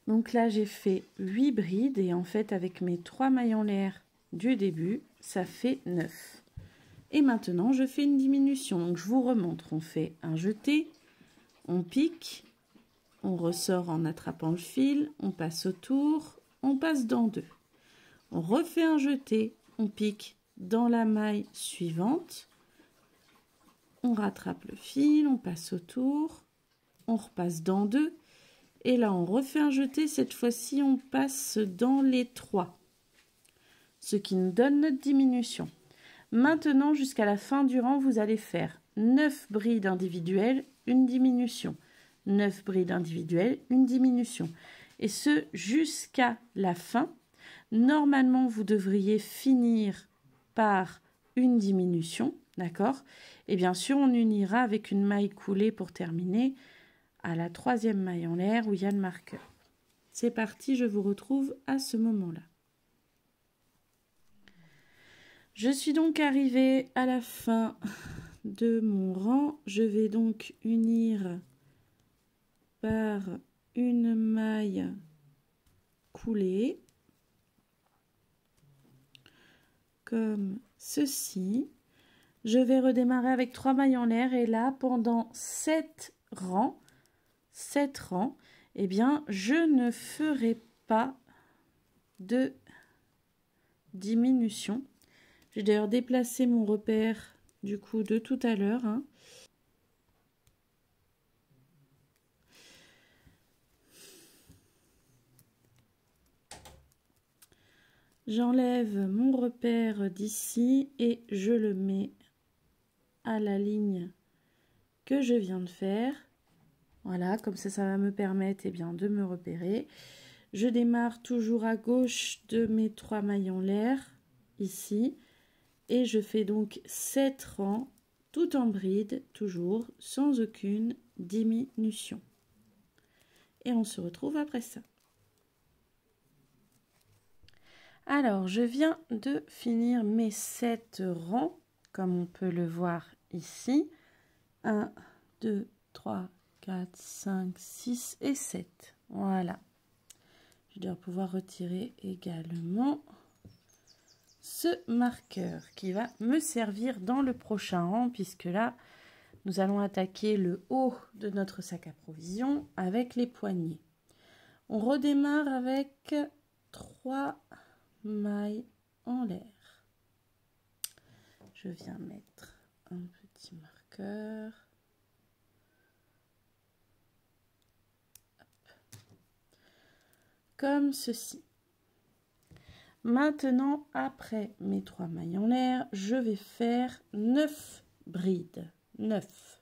Donc là, j'ai fait 8 brides et en fait, avec mes 3 mailles en l'air du début, ça fait 9. Et maintenant, je fais une diminution. Donc, je vous remontre. On fait un jeté, on pique, on ressort en attrapant le fil, on passe autour, on passe dans 2. On refait un jeté, on pique dans la maille suivante, on rattrape le fil, on passe autour, on repasse dans 2. Et là, on refait un jeté. Cette fois-ci, on passe dans les 3. Ce qui nous donne notre diminution. Maintenant, jusqu'à la fin du rang, vous allez faire 9 brides individuelles, une diminution. 9 brides individuelles, une diminution. Et ce, jusqu'à la fin. Normalement, vous devriez finir par une diminution. D'accord? Et bien sûr, on unira avec une maille coulée pour terminer à la 3e maille en l'air où il y a le marqueur. C'est parti, je vous retrouve à ce moment-là. Je suis donc arrivée à la fin de mon rang. Je vais donc unir par une maille coulée, comme ceci. Je vais redémarrer avec 3 mailles en l'air et là, pendant 7 rangs, eh bien, je ne ferai pas de diminution. J'ai d'ailleurs déplacé mon repère du coup de tout à l'heure. J'enlève mon repère d'ici et je le mets à la ligne que je viens de faire. Voilà, comme ça va me permettre de me repérer. Je démarre toujours à gauche de mes 3 mailles en l'air, ici. Et je fais donc 7 rangs, tout en bride, toujours, sans aucune diminution. Et on se retrouve après ça. Alors, je viens de finir mes 7 rangs, comme on peut le voir ici. 1, 2, 3, 4, 5, 6 et 7. Voilà. Je dois pouvoir retirer également ce marqueur qui va me servir dans le prochain rang, puisque là, nous allons attaquer le haut de notre sac à provisions avec les poignets. On redémarre avec 3 mailles en l'air. Je viens mettre un petit marqueur. Hop. Comme ceci. Maintenant, après mes 3 mailles en l'air, je vais faire 9 brides. 9.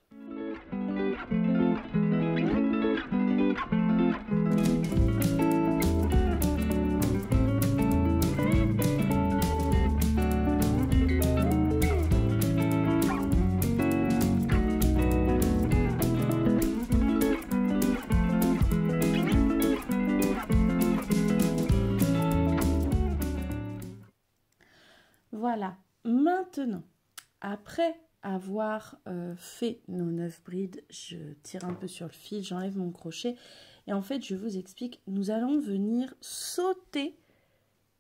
Voilà, maintenant, après avoir fait nos 9 brides, je tire un peu sur le fil, j'enlève mon crochet et en fait je vous explique, nous allons venir sauter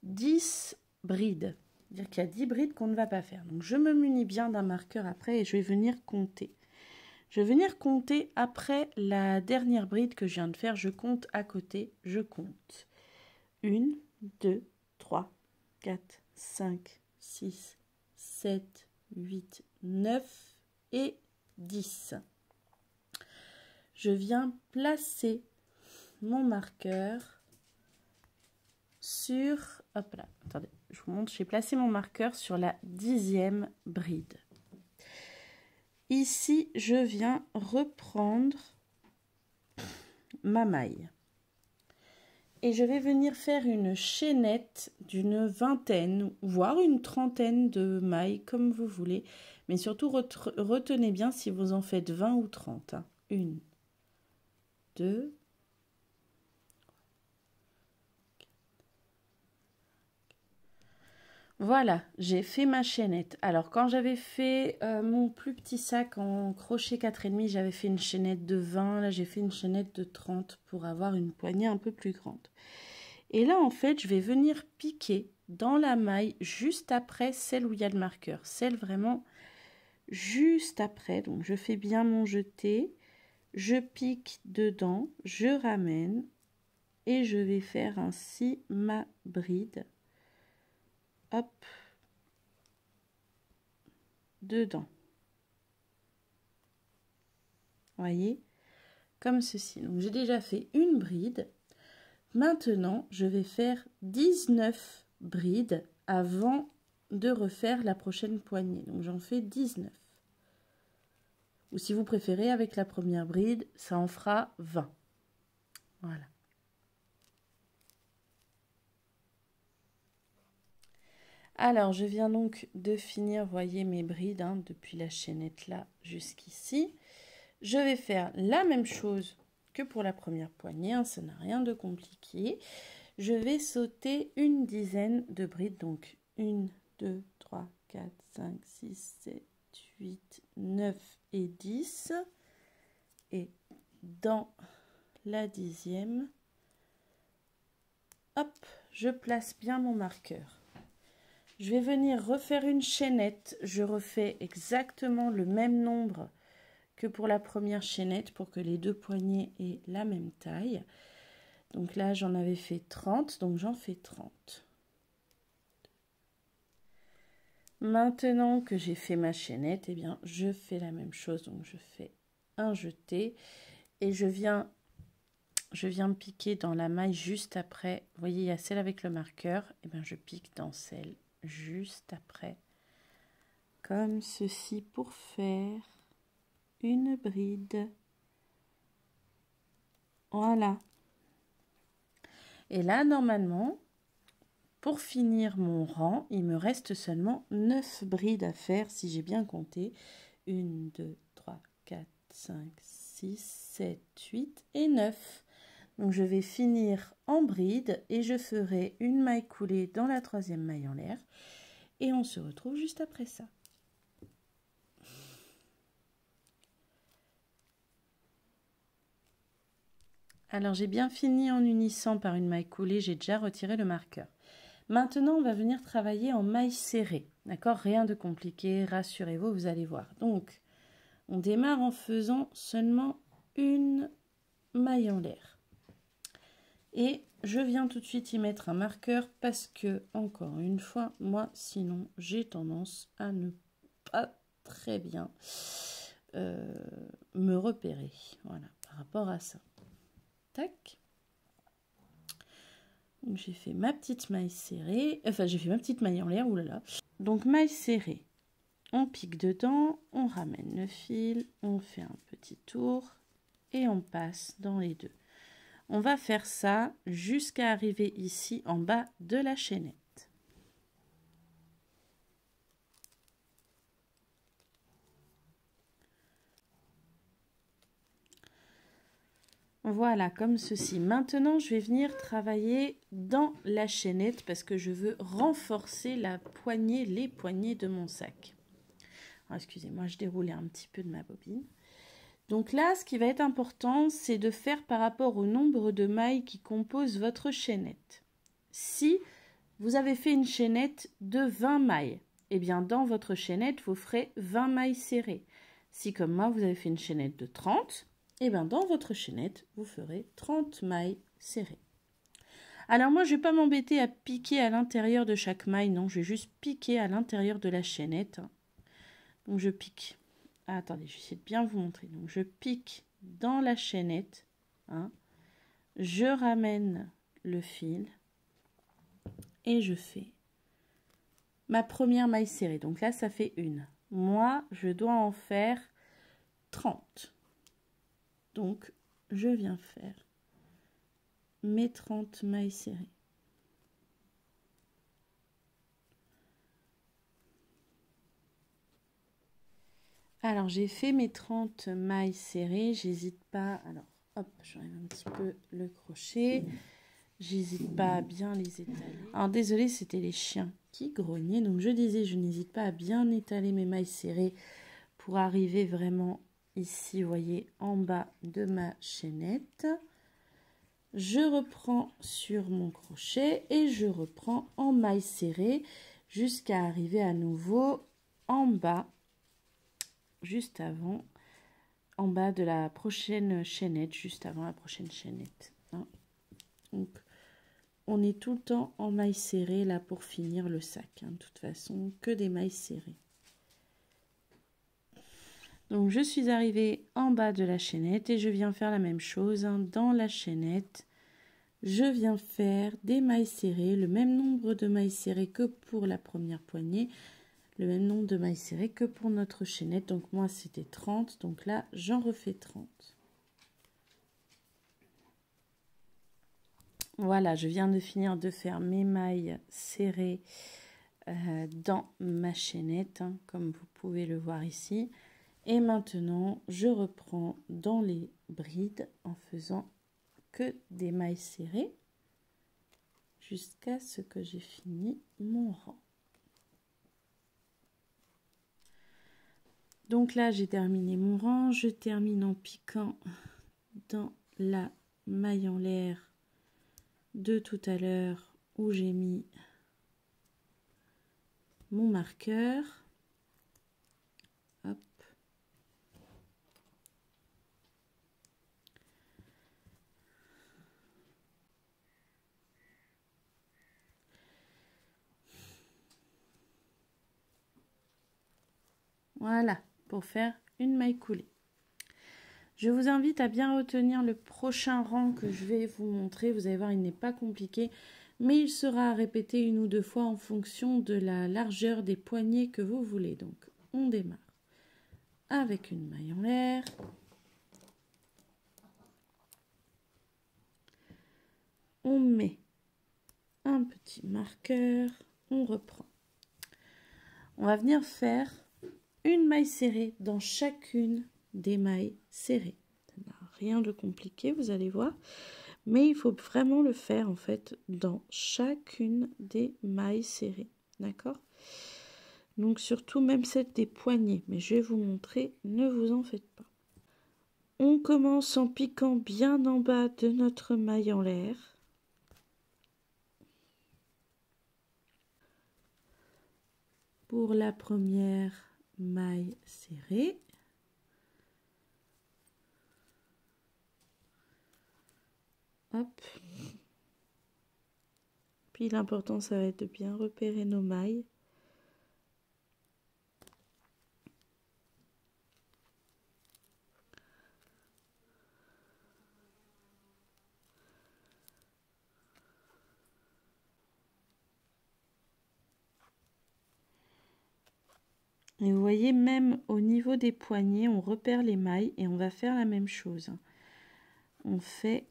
10 brides. C'est-à-dire qu'il y a 10 brides qu'on ne va pas faire. Donc je me munis bien d'un marqueur après et je vais venir compter. Je vais venir compter après la dernière bride que je viens de faire, je compte à côté, je compte. 1, 2, 3, 4, 5, 6, 7, 8, 9 et 10. Je viens placer mon marqueur sur... Hop là, attendez, je vous montre. J'ai placé mon marqueur sur la 10e bride. Ici, je viens reprendre ma maille. Et je vais venir faire une chaînette d'une vingtaine, voire une trentaine de mailles, comme vous voulez. Mais surtout, retenez bien si vous en faites 20 ou 30. 1, 2, voilà, j'ai fait ma chaînette. Alors, quand j'avais fait mon plus petit sac en crochet 4,5, j'avais fait une chaînette de 20. Là, j'ai fait une chaînette de 30 pour avoir une poignée un peu plus grande. Et là, en fait, je vais venir piquer dans la maille juste après celle où il y a le marqueur. Celle vraiment juste après. Donc, je fais bien mon jeté. Je pique dedans, je ramène et je vais faire ainsi ma bride. Hop, dedans. Voyez, comme ceci. Donc, j'ai déjà fait une bride. Maintenant, je vais faire 19 brides avant de refaire la prochaine poignée. Donc, j'en fais 19. Ou si vous préférez, avec la première bride, ça en fera 20. Voilà. Alors, je viens donc de finir, voyez mes brides, hein, depuis la chaînette là jusqu'ici. Je vais faire la même chose que pour la première poignée, hein, ça n'a rien de compliqué. Je vais sauter une dizaine de brides, donc 1, 2, 3, 4, 5, 6, 7, 8, 9 et 10. Et dans la 10e, hop, je place bien mon marqueur. Je vais venir refaire une chaînette. Je refais exactement le même nombre que pour la première chaînette pour que les deux poignets aient la même taille. Donc là, j'en avais fait 30, donc j'en fais 30. Maintenant que j'ai fait ma chaînette, eh bien, je fais la même chose. Donc je fais un jeté et je viens piquer dans la maille juste après. Vous voyez, il y a celle avec le marqueur. Eh bien, je pique dans celle juste après, comme ceci, pour faire une bride. Voilà. Et là, normalement, pour finir mon rang, il me reste seulement 9 brides à faire, si j'ai bien compté. 1, 2, 3, 4, 5, 6, 7, 8 et 9. Donc, je vais finir en bride et je ferai une maille coulée dans la 3e maille en l'air. Et on se retrouve juste après ça. Alors, j'ai bien fini en unissant par une maille coulée. J'ai déjà retiré le marqueur. Maintenant, on va venir travailler en maille serrée. D'accord? Rien de compliqué, rassurez-vous, vous allez voir. Donc, On démarre en faisant seulement une maille en l'air. Et je viens tout de suite y mettre un marqueur parce que, encore une fois, moi, sinon, j'ai tendance à ne pas très bien me repérer. Voilà, par rapport à ça. Tac. J'ai fait ma petite maille serrée. Enfin, j'ai fait ma petite maille en l'air. Oulala. Donc, maille serrée. On pique dedans, on ramène le fil, on fait un petit tour et on passe dans les deux. On va faire ça jusqu'à arriver ici en bas de la chaînette. Voilà, comme ceci. Maintenant, je vais venir travailler dans la chaînette parce que je veux renforcer la poignée, les poignées de mon sac. Excusez-moi, je déroulais un petit peu de ma bobine. Donc là, ce qui va être important, c'est de faire par rapport au nombre de mailles qui composent votre chaînette. Si vous avez fait une chaînette de 20 mailles, eh bien dans votre chaînette, vous ferez 20 mailles serrées. Si comme moi, vous avez fait une chaînette de 30, eh bien dans votre chaînette, vous ferez 30 mailles serrées. Alors moi, je ne vais pas m'embêter à piquer à l'intérieur de chaque maille, non, je vais juste piquer à l'intérieur de la chaînette. Donc je pique. Ah, attendez, je vais essayer de bien vous montrer. Donc je pique dans la chaînette. Je ramène le fil. Et je fais ma première maille serrée. Donc là, ça fait une. Moi, je dois en faire 30. Donc, je viens faire mes 30 mailles serrées. Alors, j'ai fait mes 30 mailles serrées. J'hésite pas. Alors, hop, j'enlève un petit peu le crochet. J'hésite pas à bien les étaler. Alors, désolé, c'était les chiens qui grognaient. Donc, je disais, je n'hésite pas à bien étaler mes mailles serrées pour arriver vraiment ici, vous voyez, en bas de ma chaînette. Je reprends sur mon crochet et je reprends en maille serrée jusqu'à arriver à nouveau en bas, juste avant, en bas de la prochaine chaînette, juste avant la prochaine chaînette. Donc, on est tout le temps en maille serrée là pour finir le sac. De toute façon, que des mailles serrées. Donc, je suis arrivée en bas de la chaînette et je viens faire la même chose dans la chaînette. Je viens faire des mailles serrées, le même nombre de mailles serrées que pour la première poignée, le même nombre de mailles serrées que pour notre chaînette. Donc, moi, c'était 30. Donc là, j'en refais 30. Voilà, je viens de finir de faire mes mailles serrées dans ma chaînette, comme vous pouvez le voir ici. Et maintenant, je reprends dans les brides en faisant que des mailles serrées jusqu'à ce que j'ai fini mon rang. Donc là, j'ai terminé mon rang. Je termine en piquant dans la maille en l'air de tout à l'heure où j'ai mis mon marqueur. Hop. Voilà, pour faire une maille coulée. Je vous invite à bien retenir le prochain rang que je vais vous montrer. Vous allez voir, il n'est pas compliqué, mais il sera répété une ou deux fois en fonction de la largeur des poignées que vous voulez. Donc, on démarre avec une maille en l'air. On met un petit marqueur, on reprend. On va venir faire une maille serrée dans chacune des mailles serrées. Ça n'a rien de compliqué, vous allez voir. Mais il faut vraiment le faire en fait dans chacune des mailles serrées. D'accord? Donc surtout même celle des poignets. Mais je vais vous montrer, ne vous en faites pas. On commence en piquant bien en bas de notre maille en l'air. Pour la première maille serrée. Hop. Puis l'important, ça va être de bien repérer nos mailles. Et vous voyez, même au niveau des poignets, on repère les mailles et on va faire la même chose. On fait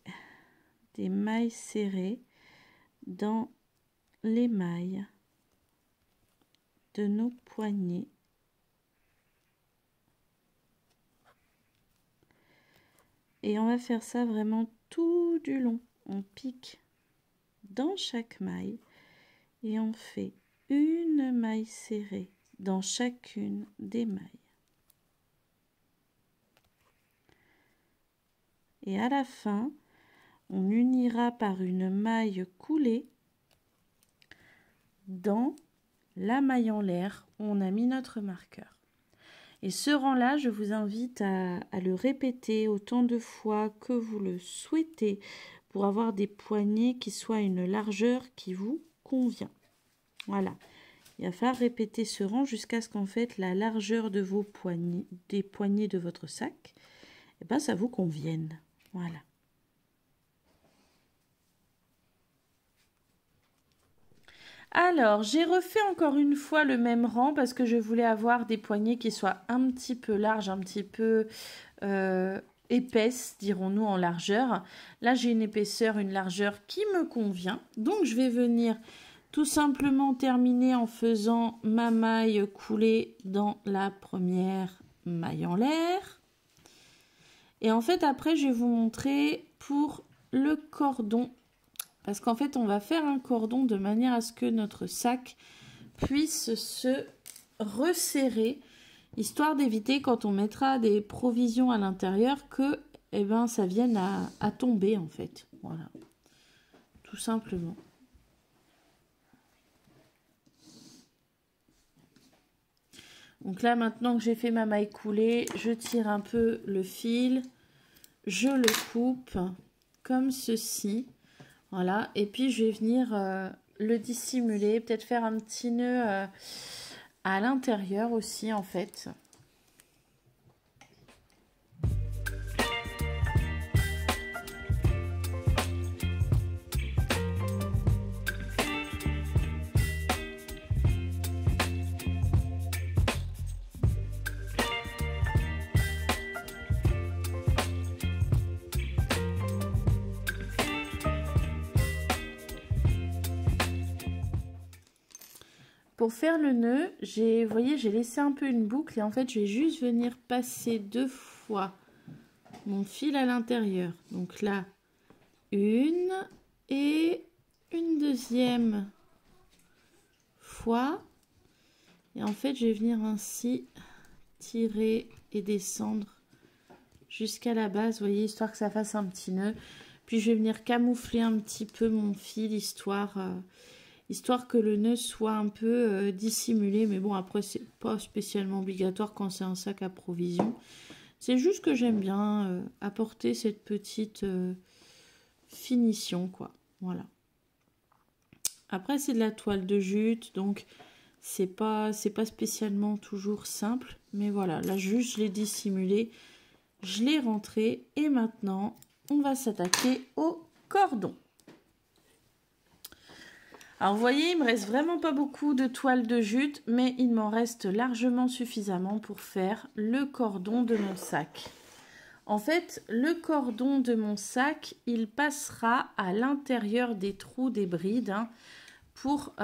des mailles serrées dans les mailles de nos poignets. Et on va faire ça vraiment tout du long. On pique dans chaque maille et on fait une maille serrée dans chacune des mailles. Et à la fin, on unira par une maille coulée dans la maille en l'air où on a mis notre marqueur. Et ce rang-là, je vous invite à le répéter autant de fois que vous le souhaitez pour avoir des poignets qui soient une largeur qui vous convient. Voilà. Il va falloir répéter ce rang jusqu'à ce qu'en fait la largeur de vos poignets, des poignets de votre sac, eh ben, ça vous convienne. Voilà. Alors, j'ai refait encore une fois le même rang parce que je voulais avoir des poignées qui soient un petit peu larges, un petit peu épaisses, dirons-nous, en largeur. Là, j'ai une épaisseur, une largeur qui me convient. Donc, je vais venir tout simplement terminer en faisant ma maille coulée dans la première maille en l'air. Et en fait, après, je vais vous montrer pour le cordon. Parce qu'en fait, on va faire un cordon de manière à ce que notre sac puisse se resserrer, histoire d'éviter quand on mettra des provisions à l'intérieur que eh ben, ça vienne à tomber en fait. Voilà, tout simplement. Donc là, maintenant que j'ai fait ma maille coulée, je tire un peu le fil, je le coupe comme ceci. Voilà, et puis je vais venir le dissimuler, peut-être faire un petit nœud à l'intérieur aussi en fait. Pour faire le nœud, vous voyez, j'ai laissé un peu une boucle et en fait, je vais juste venir passer 2 fois mon fil à l'intérieur. Donc là, une et une deuxième fois. Et en fait, je vais venir ainsi tirer et descendre jusqu'à la base, vous voyez, histoire que ça fasse un petit nœud. Puis je vais venir camoufler un petit peu mon fil, histoire que le nœud soit un peu dissimulé. Mais bon, après, c'est pas spécialement obligatoire quand c'est un sac à provisions. C'est juste que j'aime bien apporter cette petite finition, quoi. Voilà. Après, c'est de la toile de jute, donc c'est pas spécialement toujours simple. Mais voilà, là, juste, je l'ai dissimulé. Je l'ai rentré. Et maintenant, on va s'attaquer au cordon. Alors vous voyez, il me reste vraiment pas beaucoup de toile de jute, mais il m'en reste largement suffisamment pour faire le cordon de mon sac. En fait, le cordon de mon sac, il passera à l'intérieur des trous des brides pour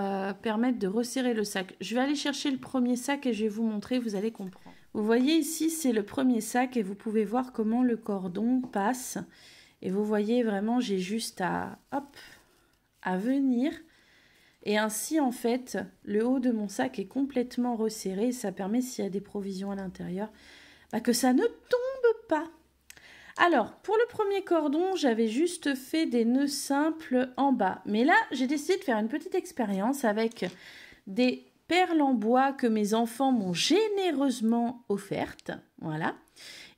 permettre de resserrer le sac. Je vais aller chercher le premier sac et je vais vous montrer, vous allez comprendre. Vous voyez ici, c'est le premier sac et vous pouvez voir comment le cordon passe. Et vous voyez vraiment, j'ai juste à venir. Et ainsi, en fait, le haut de mon sac est complètement resserré. Ça permet, s'il y a des provisions à l'intérieur, que ça ne tombe pas. Alors, pour le premier cordon, j'avais juste fait des nœuds simples en bas. Mais là, j'ai décidé de faire une petite expérience avec des perles en bois que mes enfants m'ont généreusement offertes. Voilà.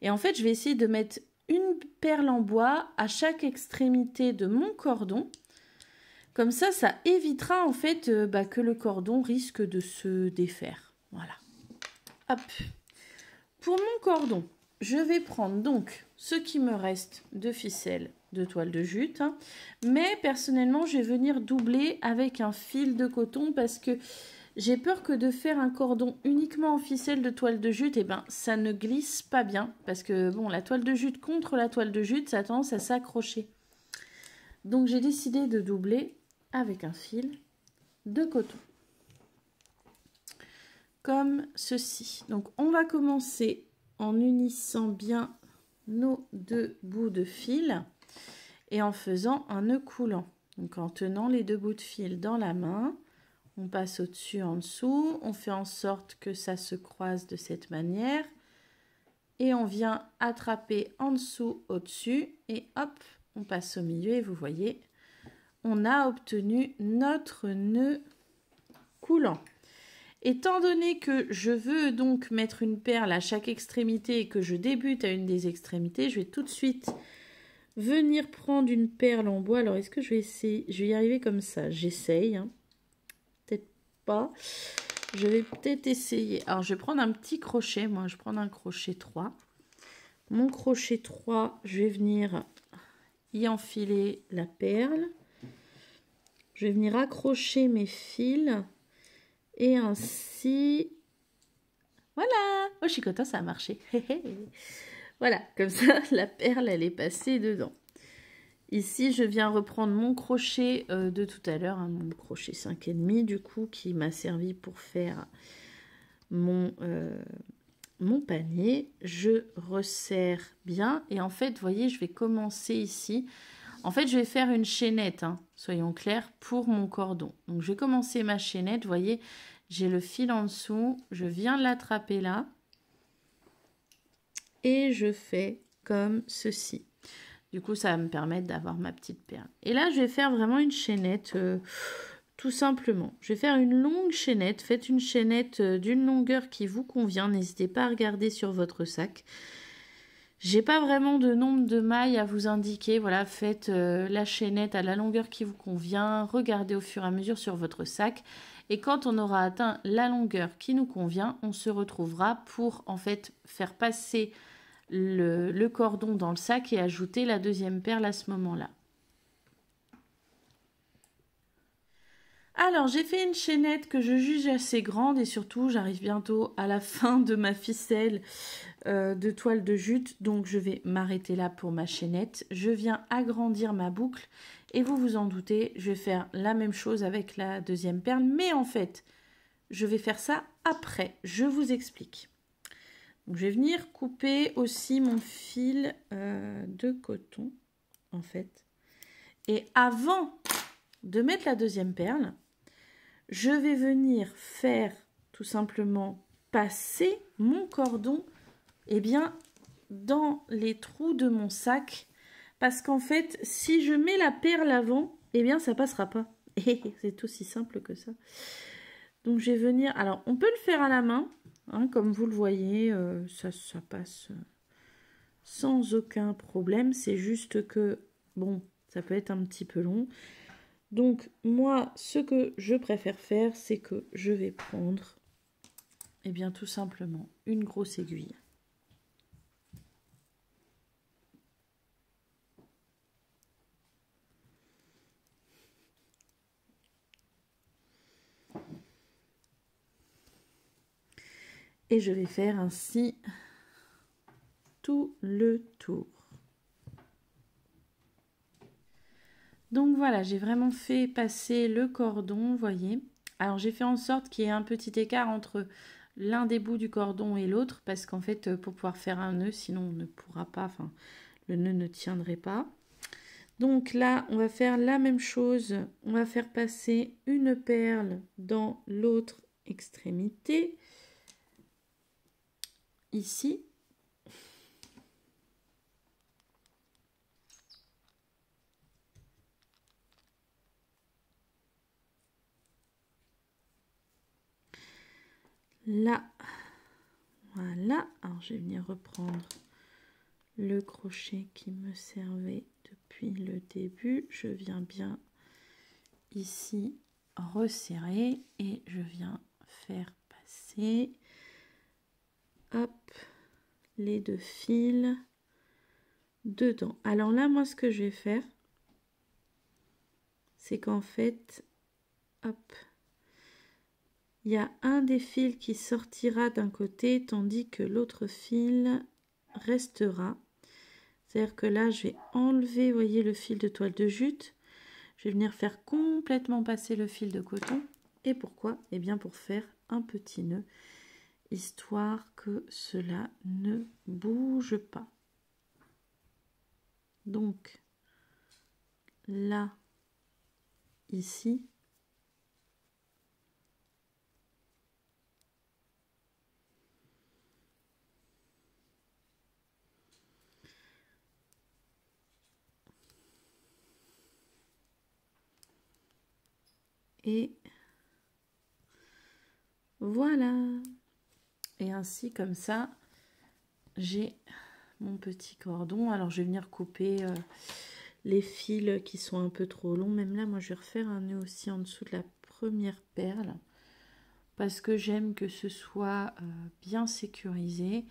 Et en fait, je vais essayer de mettre une perle en bois à chaque extrémité de mon cordon. Comme ça évitera en fait que le cordon risque de se défaire. Voilà. Hop. Pour mon cordon, je vais prendre donc ce qui me reste de ficelle de toile de jute. Hein. Mais personnellement, je vais venir doubler avec un fil de coton parce que j'ai peur que de faire un cordon uniquement en ficelle de toile de jute, ça ne glisse pas bien. Parce que bon, la toile de jute contre la toile de jute, ça a tendance à s'accrocher. Donc j'ai décidé de doubler avec un fil de coton. Comme ceci. Donc on va commencer en unissant bien nos deux bouts de fil et en faisant un nœud coulant. Donc en tenant les deux bouts de fil dans la main, on passe au-dessus, en dessous, on fait en sorte que ça se croise de cette manière et on vient attraper en dessous, au-dessus et hop, on passe au milieu et vous voyez, on a obtenu notre nœud coulant. Étant donné que je veux donc mettre une perle à chaque extrémité et que je débute à une des extrémités, je vais tout de suite venir prendre une perle en bois. Alors, est-ce que je vais essayer? Je vais y arriver comme ça. J'essaye. Hein. Peut-être pas. Je vais peut-être essayer. Alors, je vais prendre un petit crochet. Moi, je vais prendre un crochet 3. Mon crochet 3, je vais venir y enfiler la perle. Je vais venir accrocher mes fils. Et ainsi, voilà, oh, je suis contente, ça a marché. Voilà, comme ça, la perle, elle est passée dedans. Ici, je viens reprendre mon crochet de tout à l'heure, hein, mon crochet 5,5 du coup, qui m'a servi pour faire mon panier. Je resserre bien et en fait, vous voyez, je vais commencer ici. En fait, je vais faire une chaînette, hein, soyons clairs, pour mon cordon. Donc, je vais commencer ma chaînette. Vous voyez, j'ai le fil en dessous. Je viens l'attraper là. Et je fais comme ceci. Du coup, ça va me permettre d'avoir ma petite perle. Et là, je vais faire vraiment une chaînette, tout simplement. Je vais faire une longue chaînette. Faites une chaînette d'une longueur qui vous convient. N'hésitez pas à regarder sur votre sac. J'ai pas vraiment de nombre de mailles à vous indiquer. Voilà, faites la chaînette à la longueur qui vous convient. Regardez au fur et à mesure sur votre sac. Et quand on aura atteint la longueur qui nous convient, on se retrouvera pour en fait faire passer le cordon dans le sac et ajouter la deuxième perle à ce moment-là. Alors, j'ai fait une chaînette que je juge assez grande et surtout, j'arrive bientôt à la fin de ma ficelle de toile de jute. Donc, je vais m'arrêter là pour ma chaînette. Je viens agrandir ma boucle et vous vous en doutez, je vais faire la même chose avec la deuxième perle. Mais en fait, je vais faire ça après. Je vous explique. Donc, je vais venir couper aussi mon fil de coton, en fait. Et avant de mettre la deuxième perle, je vais venir faire tout simplement passer mon cordon dans les trous de mon sac. Parce qu'en fait, si je mets la perle avant, ça passera pas. C'est aussi simple que ça. Donc, je vais venir... Alors, on peut le faire à la main. Hein, comme vous le voyez, ça passe sans aucun problème. C'est juste que, bon, ça peut être un petit peu long. Donc, moi, ce que je préfère faire, c'est que je vais prendre, tout simplement, une grosse aiguille. Et je vais faire ainsi tout le tour. Donc voilà, j'ai vraiment fait passer le cordon, vous voyez. Alors j'ai fait en sorte qu'il y ait un petit écart entre l'un des bouts du cordon et l'autre, parce qu'en fait, pour pouvoir faire un nœud, sinon on ne pourra pas, enfin, le nœud ne tiendrait pas. Donc là, on va faire la même chose. On va faire passer une perle dans l'autre extrémité. Ici. Là. Voilà. Alors, je vais venir reprendre le crochet qui me servait depuis le début. Je viens bien ici resserrer et je viens faire passer, hop, les 2 fils dedans. Alors là, moi, ce que je vais faire, c'est qu'en fait, hop, il y a un des fils qui sortira d'un côté, tandis que l'autre fil restera. C'est-à-dire que là, je vais enlever, vous voyez, le fil de toile de jute. Je vais venir faire complètement passer le fil de coton. Et pourquoi? Eh bien, pour faire un petit nœud, histoire que cela ne bouge pas. Donc, là, ici, et voilà. Et ainsi, comme ça, j'ai mon petit cordon. Alors, je vais venir couper les fils qui sont un peu trop longs. Même là, moi, je vais refaire un nœud aussi en dessous de la première perle. Parce que j'aime que ce soit bien sécurisé.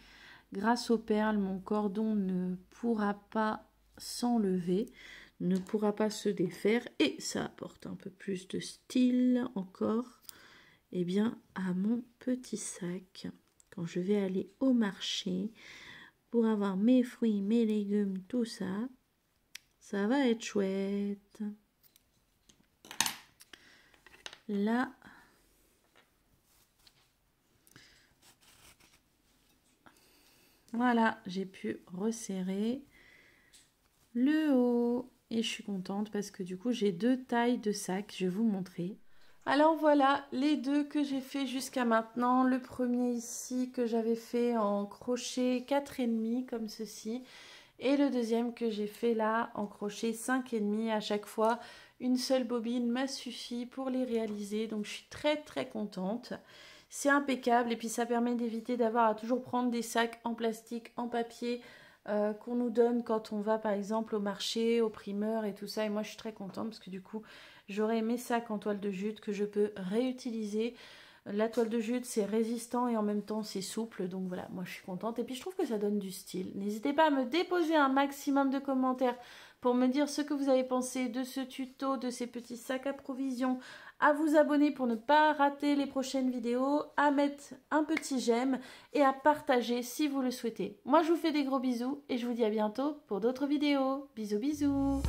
Grâce aux perles, mon cordon ne pourra pas s'enlever, ne pourra pas se défaire. Et ça apporte un peu plus de style encore, eh bien, à mon petit sac. Quand je vais aller au marché pour avoir mes fruits, mes légumes, tout ça, ça va être chouette. Là, voilà, j'ai pu resserrer le haut et je suis contente parce que du coup j'ai 2 tailles de sac, je vais vous montrer. Alors voilà les 2 que j'ai fait jusqu'à maintenant. Le premier ici que j'avais fait en crochet 4,5 comme ceci. Et le deuxième que j'ai fait là en crochet 5,5. À chaque fois, une seule bobine m'a suffi pour les réaliser. Donc je suis très contente. C'est impeccable et puis ça permet d'éviter d'avoir à toujours prendre des sacs en plastique, en papier qu'on nous donne quand on va par exemple au marché, au primeur et tout ça. Et moi je suis très contente parce que du coup j'aurai mes sacs en toile de jute que je peux réutiliser. La toile de jute c'est résistant et en même temps c'est souple, donc voilà, moi je suis contente et puis je trouve que ça donne du style. N'hésitez pas à me déposer un maximum de commentaires pour me dire ce que vous avez pensé de ce tuto, de ces petits sacs à provisions, à vous abonner pour ne pas rater les prochaines vidéos, à mettre un petit j'aime et à partager si vous le souhaitez. Moi je vous fais des gros bisous et je vous dis à bientôt pour d'autres vidéos. Bisous bisous.